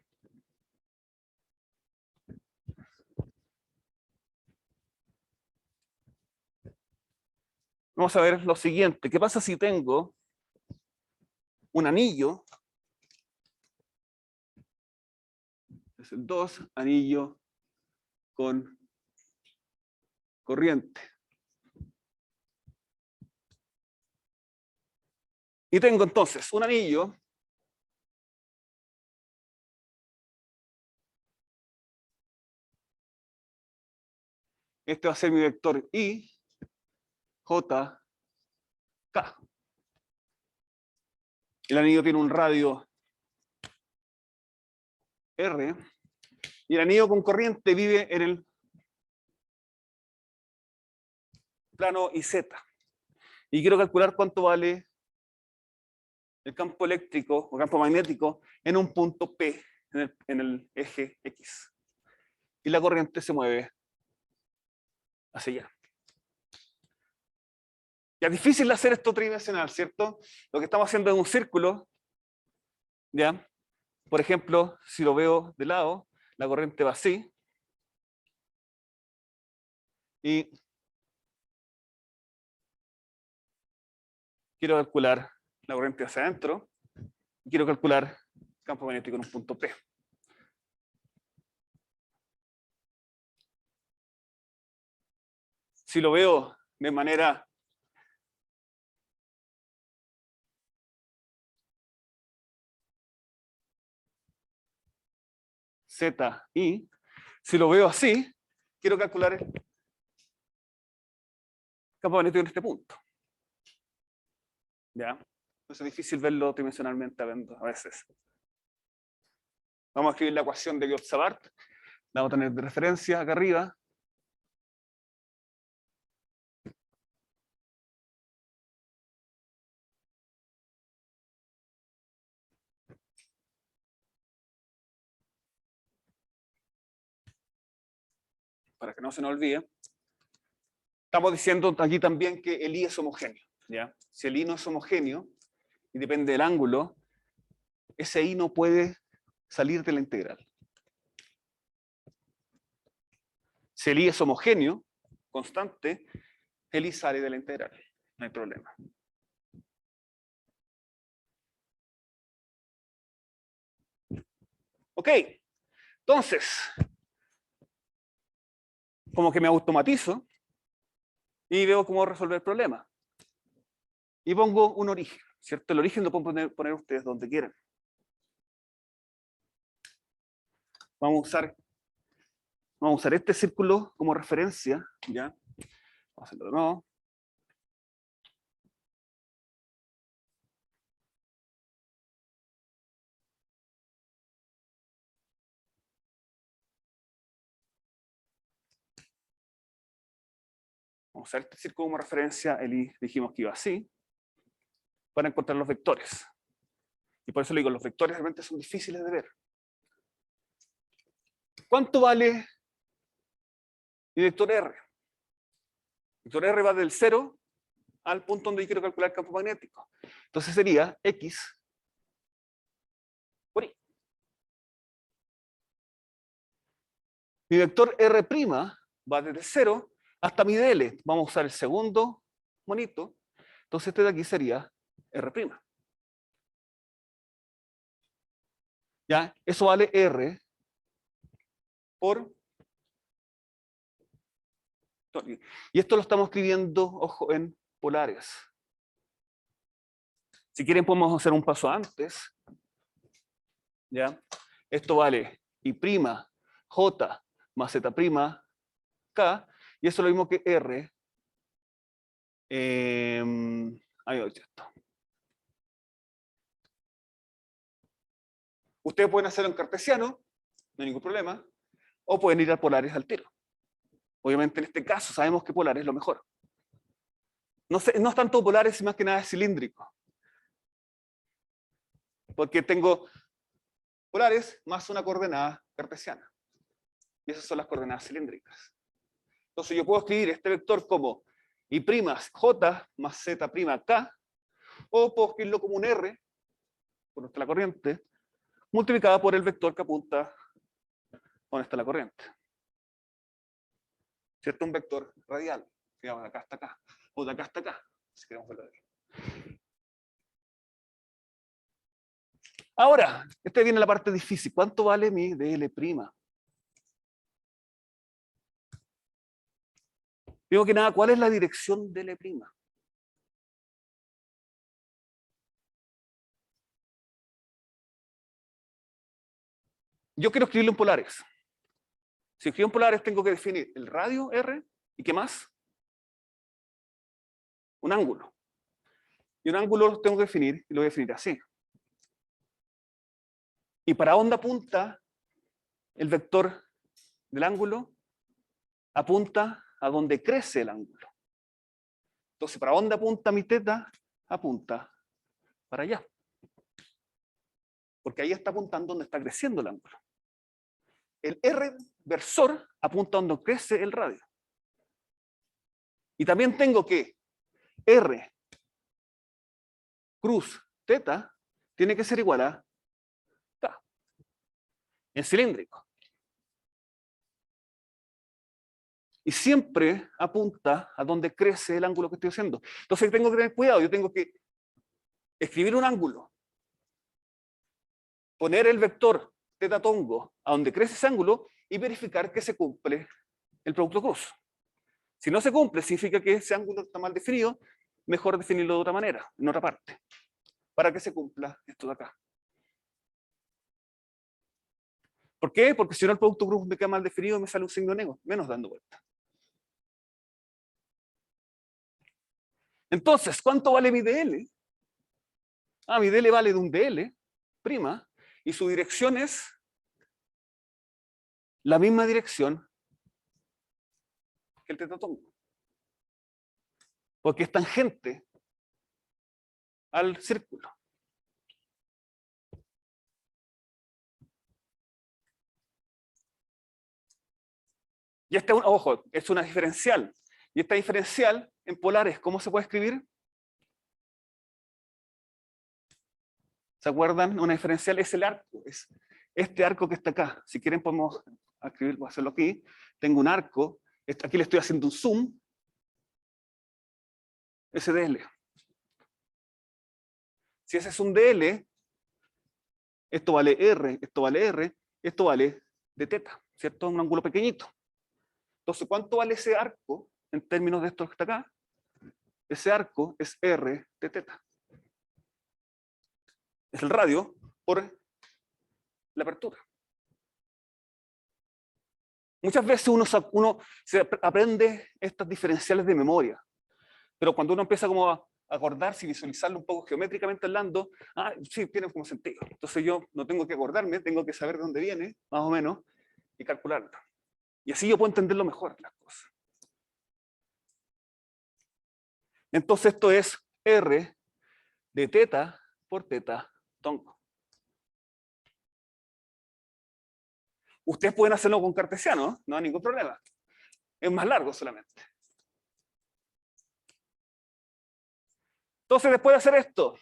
Vamos a ver lo siguiente. ¿Qué pasa si tengo un anillo? Es el 2, anillo con corriente. Y tengo entonces un anillo este va a ser mi vector I, J, K. El anillo tiene un radio R, y el anillo con corriente vive en el plano IZ. Y quiero calcular cuánto vale el campo eléctrico o campo magnético en un punto P, en el eje X. Y la corriente se mueve hacia allá. Ya es difícil hacer esto tridimensional, ¿cierto? Lo que estamos haciendo es un círculo, ¿ya? Por ejemplo, si lo veo de lado, la corriente va así. Y quiero calcular la corriente hacia adentro. Y quiero calcular el campo magnético en un punto P. Si lo veo de manera Z, I, si lo veo así, quiero calcular el campo magnético en este punto. ¿Ya? Entonces es difícil verlo tridimensionalmente a veces. Vamos a escribir la ecuación de Biot-Savart. La vamos a tener de referencia acá arriba. Para que no se nos olvide. Estamos diciendo aquí también que el I es homogéneo. ¿Ya? Si el I no es homogéneo, y depende del ángulo, ese I no puede salir de la integral. Si el I es homogéneo, constante, el I sale de la integral. No hay problema. Ok, entonces, como que me automatizo y veo cómo resolver el problema. Y pongo un origen, ¿cierto? El origen lo pueden poner ustedes donde quieran. Vamos a usar este círculo como referencia, ¿ya? Vamos a hacerlo de nuevo. Vamos a usar este círculo como referencia, dijimos que iba así, para encontrar los vectores. Y por eso le digo, los vectores realmente son difíciles de ver. ¿Cuánto vale mi vector R? El vector R va del 0 al punto donde yo quiero calcular el campo magnético. Entonces sería X por Y. Mi vector R' va desde 0 hasta mi DL. Vamos a usar el segundo monito. Entonces este de aquí sería R'. ¿Ya? Eso vale R por... Y esto lo estamos escribiendo, ojo, en polares. Si quieren podemos hacer un paso antes. ¿Ya? Esto vale I', J más Z', K, y eso es lo mismo que R Ahí voy, esto. Ustedes pueden hacerlo en cartesiano, no hay ningún problema, o pueden ir a polares al tiro. Obviamente en este caso sabemos que polar es lo mejor. No es tanto polares, más que nada es cilíndrico. Porque tengo polares más una coordenada cartesiana. Y esas son las coordenadas cilíndricas. Entonces yo puedo escribir este vector como I' j más z' k, o puedo escribirlo como un r, por donde está la corriente, multiplicada por el vector que apunta donde está la corriente. ¿Cierto? Un vector radial, digamos, de acá hasta acá, o de acá hasta acá, si queremos verlo aquí. Ahora, esta viene la parte difícil. ¿Cuánto vale mi dl'? Primero que nada, ¿cuál es la dirección dl'? Yo quiero escribirlo en polares. Si escribo en polares, tengo que definir el radio r y ¿qué más? Un ángulo. Y un ángulo lo tengo que definir, y lo voy a definir así. Y para dónde apunta el vector del ángulo, apunta a donde crece el ángulo. Entonces, ¿para dónde apunta mi teta? Apunta para allá. Porque ahí está apuntando donde está creciendo el ángulo. El R versor apunta donde crece el radio. Y también tengo que R cruz teta tiene que ser igual a K. En cilíndrico. Y siempre apunta a donde crece el ángulo que estoy haciendo. Entonces tengo que tener cuidado, yo tengo que escribir un ángulo, poner el vector teta tongo a donde crece ese ángulo y verificar que se cumple el producto cruz. Si no se cumple, significa que ese ángulo está mal definido, mejor definirlo de otra manera, en otra parte, para que se cumpla esto de acá. ¿Por qué? Porque si no el producto cruz me queda mal definido, me sale un signo menos dando vuelta. Entonces, ¿cuánto vale mi dl? Mi dl vale de un dl', y su dirección es la misma dirección que el tetatongo. Porque es tangente al círculo. Y esta, ojo, es una diferencial. Y esta diferencial en polares, ¿cómo se puede escribir? ¿Se acuerdan? Una diferencial es el arco, es este arco que está acá. Si quieren podemos escribirlo, hacerlo aquí. Tengo un arco, aquí le estoy haciendo un zoom, ese dl. Si ese es un dl, esto vale r, esto vale r, esto vale de teta, ¿cierto? Un ángulo pequeñito. Entonces, ¿cuánto vale ese arco en términos de esto que está acá? Ese arco es r de teta. Es el radio por la apertura. Muchas veces uno se aprende estas diferenciales de memoria, pero cuando uno empieza como a acordarse y visualizarlo un poco geométricamente hablando, sí, tiene como sentido. Entonces yo no tengo que acordarme, tengo que saber de dónde viene, más o menos, y calcularlo. Y así yo puedo entenderlo mejor las cosas. Entonces esto es R de teta por teta tongo. Ustedes pueden hacerlo con cartesiano, no hay ningún problema. Es más largo solamente. Entonces, después de hacer esto,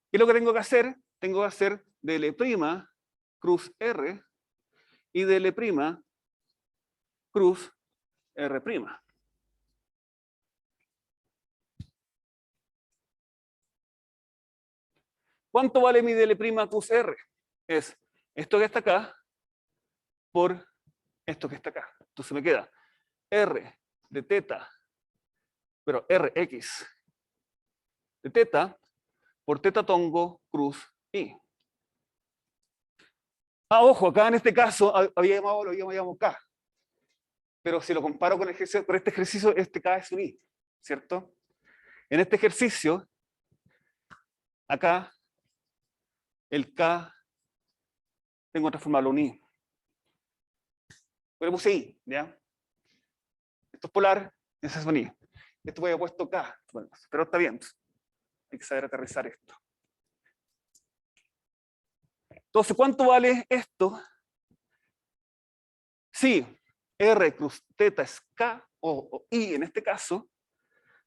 ¿qué es lo que tengo que hacer? Tengo que hacer dl' cruz R y dl' cruz R'. ¿Cuánto vale mi dl' cruz R? Es esto que está acá por esto que está acá. Entonces me queda R de teta, pero Rx de teta por teta tongo cruz I. Ojo, acá en este caso lo había llamado K. pero si lo comparo con, con este ejercicio, este K es un I, ¿cierto? En este ejercicio, acá, el K, tengo que transformarlo en I. Pero puse I, ¿ya? Esto es polar, ese es un I. Esto voy a puesto K, bueno, pero está bien. Hay que saber aterrizar esto. Entonces, ¿cuánto vale esto? Si R cruz teta es K, o I en este caso,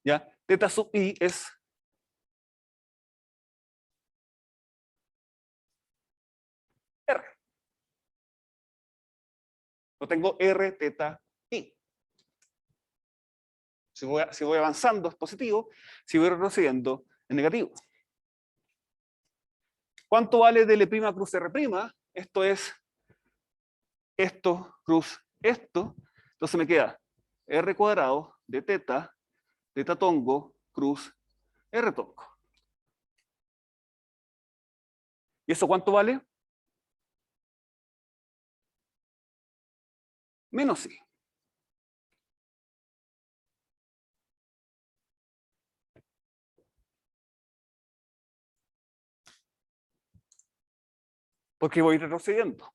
¿ya? Teta sub I es R. Yo tengo R teta I. Si voy avanzando es positivo, si voy retrocediendo es negativo. ¿Cuánto vale dL' cruz R'? Esto es esto cruz esto. Entonces me queda R cuadrado de teta, teta tongo, cruz R tongo. ¿Y eso cuánto vale? Menos I. Porque voy retrocediendo.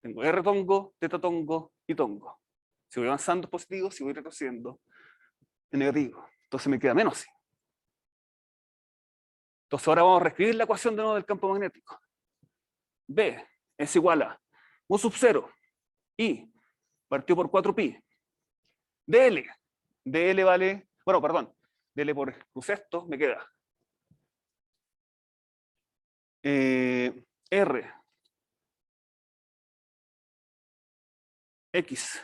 Tengo R tongo, teta tongo y tongo. Si voy avanzando es positivo, si voy retrocediendo es negativo. Entonces me queda menos I. Entonces ahora vamos a reescribir la ecuación de nuevo del campo magnético. B es igual a U sub 0 I partido por 4pi. DL. DL vale, bueno, perdón, DL por cruz esto me queda R X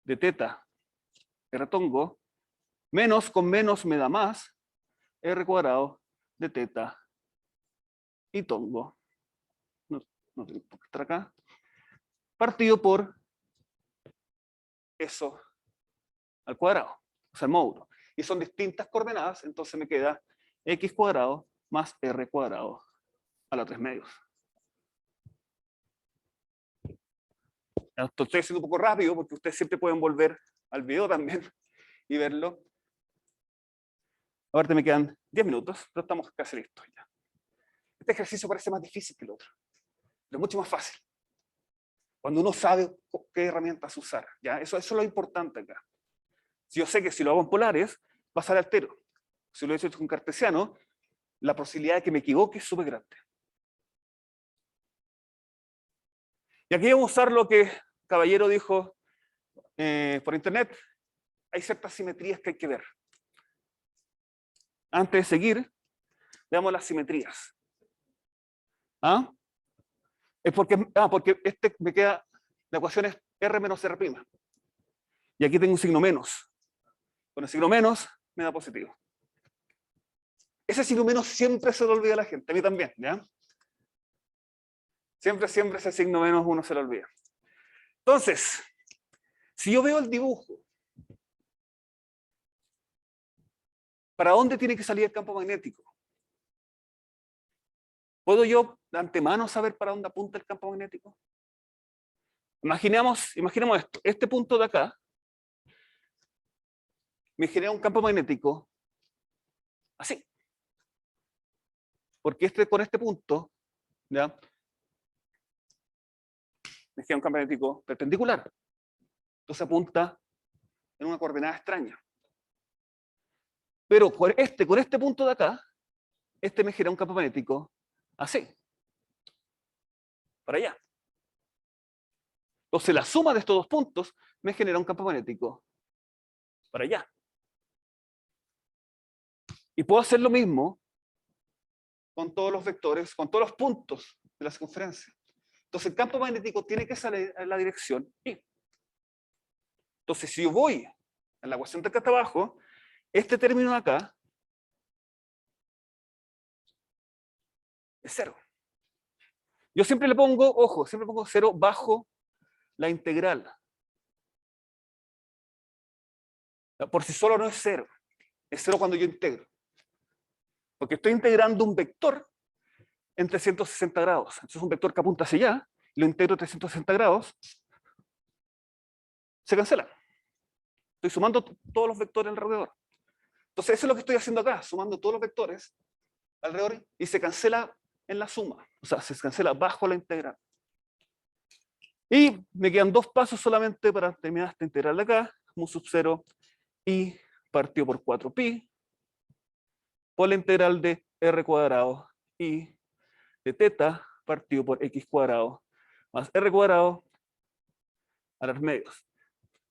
de teta R tongo, menos con menos me da más R cuadrado de teta y tongo. No tengo por qué estar acá. Partido por eso al cuadrado, o sea, el módulo. Y son distintas coordenadas, entonces me queda X cuadrado más R cuadrado a la 3 medios. Esto estoy haciendo un poco rápido porque ustedes siempre pueden volver al video también y verlo. Ahora me quedan 10 minutos, pero estamos casi listos ya. Este ejercicio parece más difícil que el otro, pero mucho más fácil. Cuando uno sabe qué herramientas usar, ¿ya? Eso es lo importante acá. Si yo sé que si lo hago en polares, va a ser altero. Si lo he hecho con cartesiano, la posibilidad de que me equivoque es súper grande. Y aquí vamos a usar lo que Caballero dijo por internet. Hay ciertas simetrías que hay que ver. Antes de seguir, veamos las simetrías. ¿Ah? Es porque este me queda, la ecuación es R menos R'. Y aquí tengo un signo menos. Con el signo menos me da positivo. Ese signo menos siempre se lo olvida a la gente, a mí también, ¿ya? Siempre ese signo menos uno se lo olvida. Entonces, si yo veo el dibujo, ¿para dónde tiene que salir el campo magnético? ¿Puedo yo de antemano saber para dónde apunta el campo magnético? Imaginemos esto. Este punto de acá me genera un campo magnético así. Porque con este punto, ¿ya? Me genera un campo magnético perpendicular. Entonces apunta en una coordenada extraña. Pero con este punto de acá, este me genera un campo magnético así. Para allá. Entonces la suma de estos dos puntos me genera un campo magnético para allá. Y puedo hacer lo mismo con todos los vectores, con todos los puntos de la circunferencia. Entonces el campo magnético tiene que salir en la dirección Y. Entonces si yo voy en la ecuación de acá hasta abajo, este término de acá es 0. Yo siempre le pongo, ojo, siempre pongo 0 bajo la integral. Por sí solo no es 0. Es 0 cuando yo integro. Porque estoy integrando un vector en 360 grados. Entonces es un vector que apunta hacia allá, lo integro 360 grados, se cancela. Estoy sumando todos los vectores alrededor. Entonces, eso es lo que estoy haciendo acá, sumando todos los vectores alrededor y se cancela en la suma. O sea, se cancela bajo la integral. Y me quedan dos pasos solamente para terminar esta integral de acá. Mu sub 0 y partido por 4pi por la integral de r cuadrado y de teta partido por x cuadrado más r cuadrado a los medios.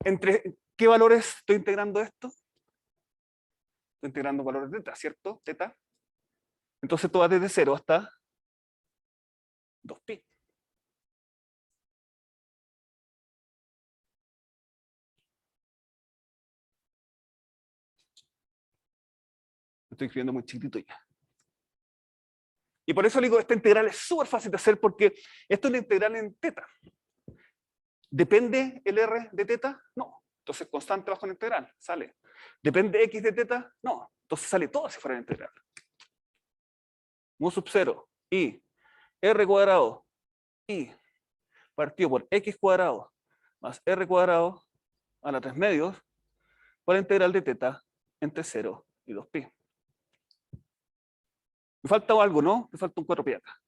¿Entre qué valores estoy integrando esto? Estoy integrando valores de teta, ¿cierto? Teta. Entonces esto va desde 0 hasta 2pi. Estoy escribiendo muy chiquitito ya. Y por eso digo, esta integral es súper fácil de hacer porque esto es una integral en teta. ¿Depende el r de teta? No. Entonces constante bajo la integral, sale. ¿Depende x de teta? No. Entonces sale todo si fuera la integral. Mu sub 0 y r cuadrado y partido por x cuadrado más r cuadrado a la 3 medios por la integral de teta entre 0 y 2pi. Me falta algo, ¿no? Me falta un 4pi acá.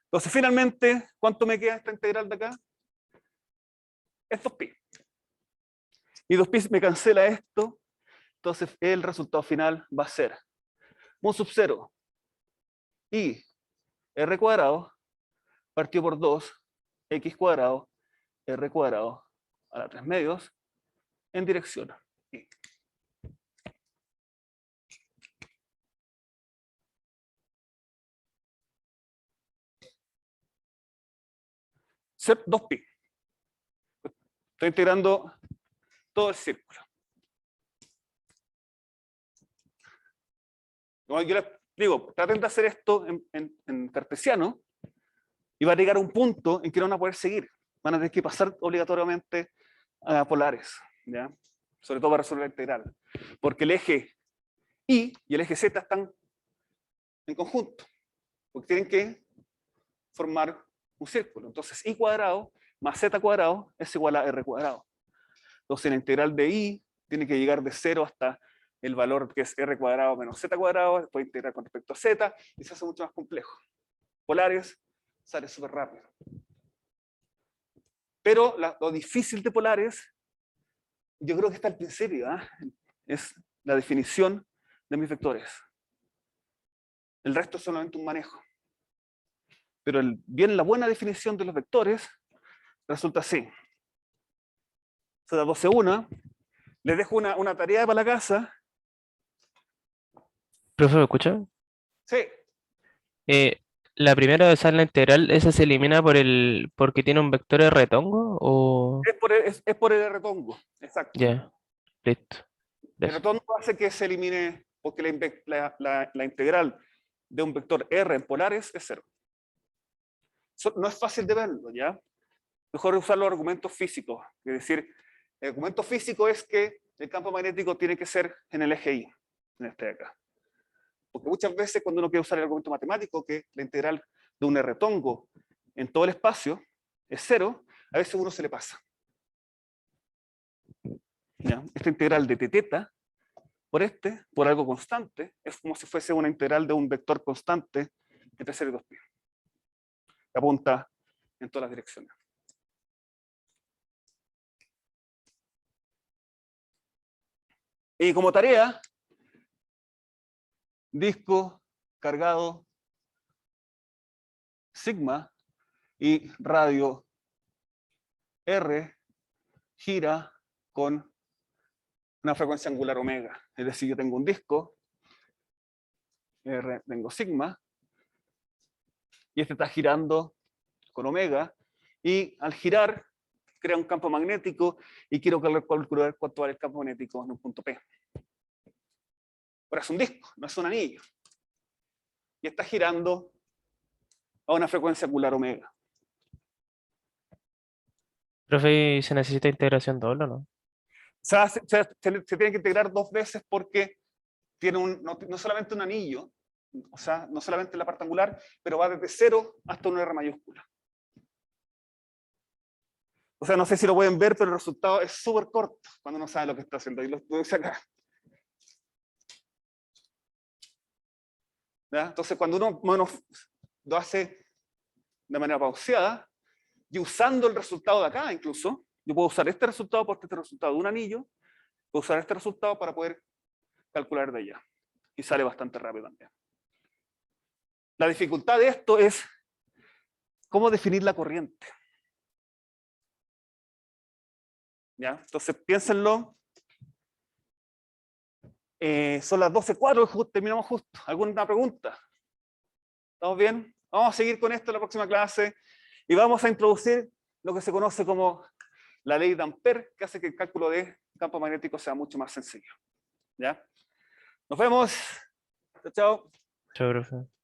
Entonces, finalmente, ¿cuánto me queda esta integral de acá? Es 2pi. Y 2pi me cancela esto. Entonces, el resultado final va a ser mu sub 0 y r cuadrado partido por 2 x cuadrado r cuadrado a la 3 medios en dirección y. Sep 2pi. Estoy integrando todo el círculo. Como yo les digo, traten de hacer esto en cartesiano y va a llegar a un punto en que no van a poder seguir. Van a tener que pasar obligatoriamente a polares, ¿ya? Sobre todo para resolver la integral. Porque el eje Y y el eje Z están en conjunto. Porque tienen que formar un círculo. Entonces, I cuadrado más Z cuadrado es igual a R cuadrado. Entonces, la integral de I tiene que llegar de 0 hasta el valor que es R cuadrado menos Z cuadrado, después integrar con respecto a Z, y se hace mucho más complejo. Polares sale súper rápido. Pero lo difícil de polares, yo creo que está al principio, ¿eh? Es la definición de mis vectores. El resto es solamente un manejo. Pero bien la buena definición de los vectores resulta así. Se da 12-1. Les dejo una tarea para la casa. Profe, ¿me escucha? Sí, Eh, la primera de usar la integral, ¿esa se elimina porque tiene un vector de retongo? O es por el retongo. Exacto. ya, listo. El Eso. retorno hace que se elimine, porque la integral de un vector R en polares es 0. No es fácil de verlo, ¿ya? Mejor usar los argumentos físicos. Es decir, el argumento físico es que el campo magnético tiene que ser en el eje Y, en este de acá. Porque muchas veces cuando uno quiere usar el argumento matemático, que la integral de un R-tongo en todo el espacio es 0, a veces uno se le pasa. ¿Ya? Esta integral de teta por algo constante, es como si fuese una integral de un vector constante entre 0 y 2pi. Que apunta en todas las direcciones. Y como tarea, disco cargado sigma y radio R gira con una frecuencia angular omega. Es decir, yo tengo un disco, R tengo sigma, y este está girando con omega, y al girar crea un campo magnético, y quiero calcular cuánto vale el campo magnético en un punto P. Ahora es un disco, no es un anillo. Y está girando a una frecuencia angular omega. Profe, ¿se necesita integración doble o no? O sea, se tiene que integrar dos veces porque tiene no solamente un anillo, O sea, no solamente la parte angular, pero va desde 0 hasta una R mayúscula. O sea, no sé si lo pueden ver, pero el resultado es súper corto cuando uno sabe lo que está haciendo. Y lo puse acá. ¿Ya? Entonces, cuando uno lo hace de manera pauseada, y usando el resultado de acá incluso, yo puedo usar este resultado por este resultado de un anillo, puedo usar este resultado para poder calcular de allá. Y sale bastante rápido también. La dificultad de esto es cómo definir la corriente. ¿Ya? Entonces, piénsenlo. Son las 12:04, terminamos justo. ¿Alguna pregunta? ¿Estamos bien? Vamos a seguir con esto en la próxima clase y vamos a introducir lo que se conoce como la ley de Ampère, que hace que el cálculo de campo magnético sea mucho más sencillo. ¿Ya? Nos vemos. Chao, chao. Chao, profe.